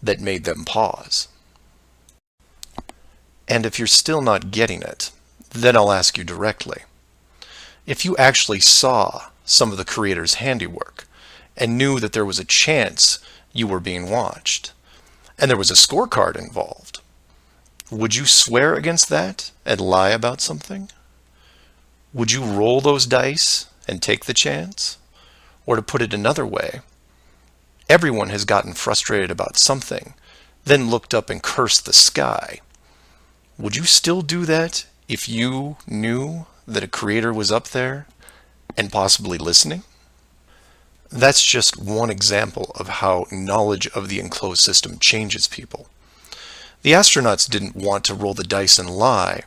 that made them pause. And if you're still not getting it, then I'll ask you directly. If you actually saw some of the creators' handiwork and knew that there was a chance you were being watched, and there was a scorecard involved, would you swear against that and lie about something? Would you roll those dice and take the chance? Or to put it another way, everyone has gotten frustrated about something, then looked up and cursed the sky. Would you still do that if you knew that a creator was up there and possibly listening? That's just one example of how knowledge of the enclosed system changes people. The astronauts didn't want to roll the dice and lie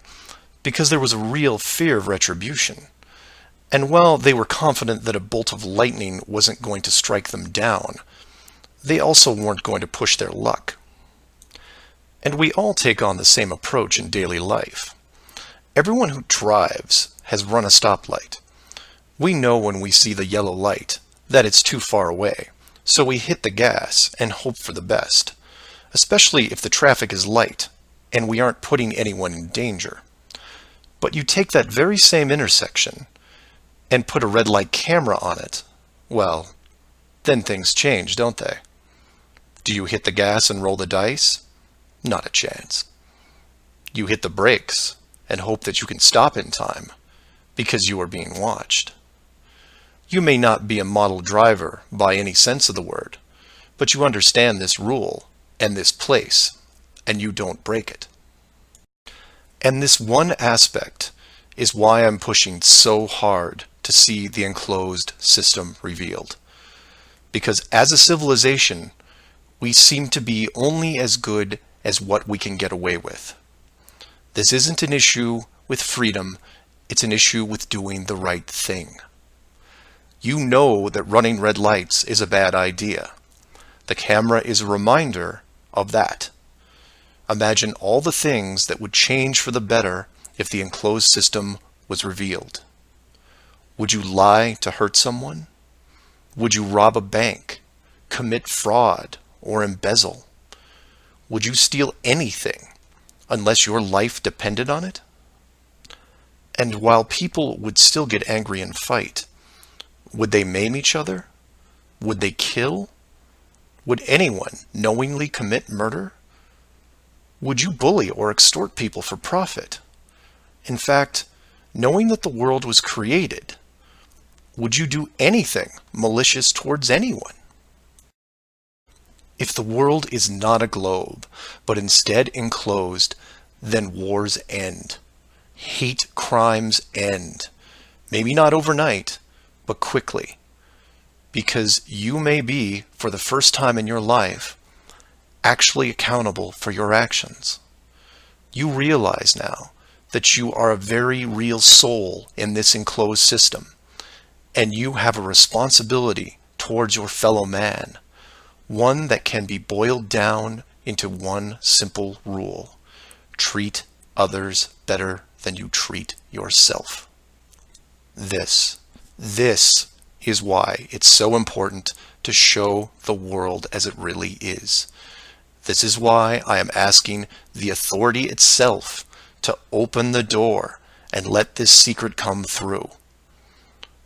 because there was a real fear of retribution. And while they were confident that a bolt of lightning wasn't going to strike them down, they also weren't going to push their luck. And we all take on the same approach in daily life. Everyone who drives has run a stoplight. We know when we see the yellow light that it's too far away, so we hit the gas and hope for the best, especially if the traffic is light and we aren't putting anyone in danger. But you take that very same intersection and put a red light camera on it, well, then things change, don't they? Do you hit the gas and roll the dice? Not a chance. You hit the brakes and hope that you can stop in time because you are being watched. You may not be a model driver by any sense of the word, but you understand this rule and this place, and you don't break it. And this one aspect is why I'm pushing so hard to see the enclosed system revealed. Because as a civilization, we seem to be only as good as what we can get away with. This isn't an issue with freedom, it's an issue with doing the right thing. You know that running red lights is a bad idea. The camera is a reminder of that. Imagine all the things that would change for the better if the enclosed system was revealed. Would you lie to hurt someone? Would you rob a bank, commit fraud, or embezzle? Would you steal anything unless your life depended on it? And while people would still get angry and fight, would they maim each other? Would they kill? Would anyone knowingly commit murder? Would you bully or extort people for profit? In fact, knowing that the world was created, would you do anything malicious towards anyone? If the world is not a globe, but instead enclosed, then wars end. Hate crimes end. Maybe not overnight, but quickly. Because you may be, for the first time in your life, actually accountable for your actions. You realize now that you are a very real soul in this enclosed system, and you have a responsibility towards your fellow man, one that can be boiled down into one simple rule: treat others better than you treat yourself. This is why it's so important to show the world as it really is. This is why I am asking the authority itself to open the door and let this secret come through.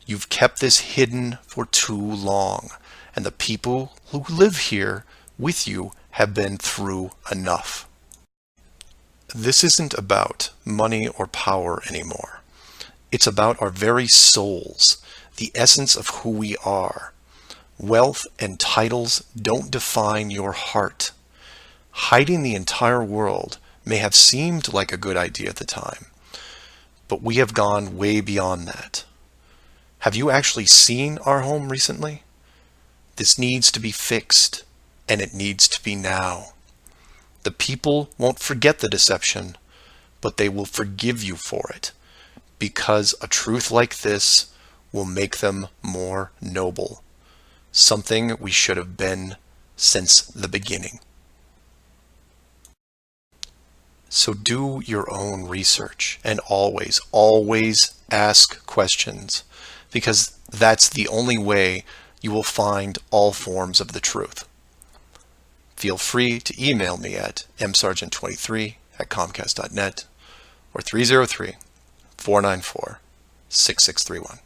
You've kept this hidden for too long, and the people who live here with you have been through enough. This isn't about money or power anymore. It's about our very souls, the essence of who we are. Wealth and titles don't define your heart. Hiding the entire world may have seemed like a good idea at the time, but we have gone way beyond that. Have you actually seen our home recently? This needs to be fixed, and it needs to be now. The people won't forget the deception, but they will forgive you for it, because a truth like this will make them more noble, something we should have been since the beginning. So do your own research, and always, always ask questions, because that's the only way you will find all forms of the truth. Feel free to email me at msargent23@comcast.net or 303-494-6631.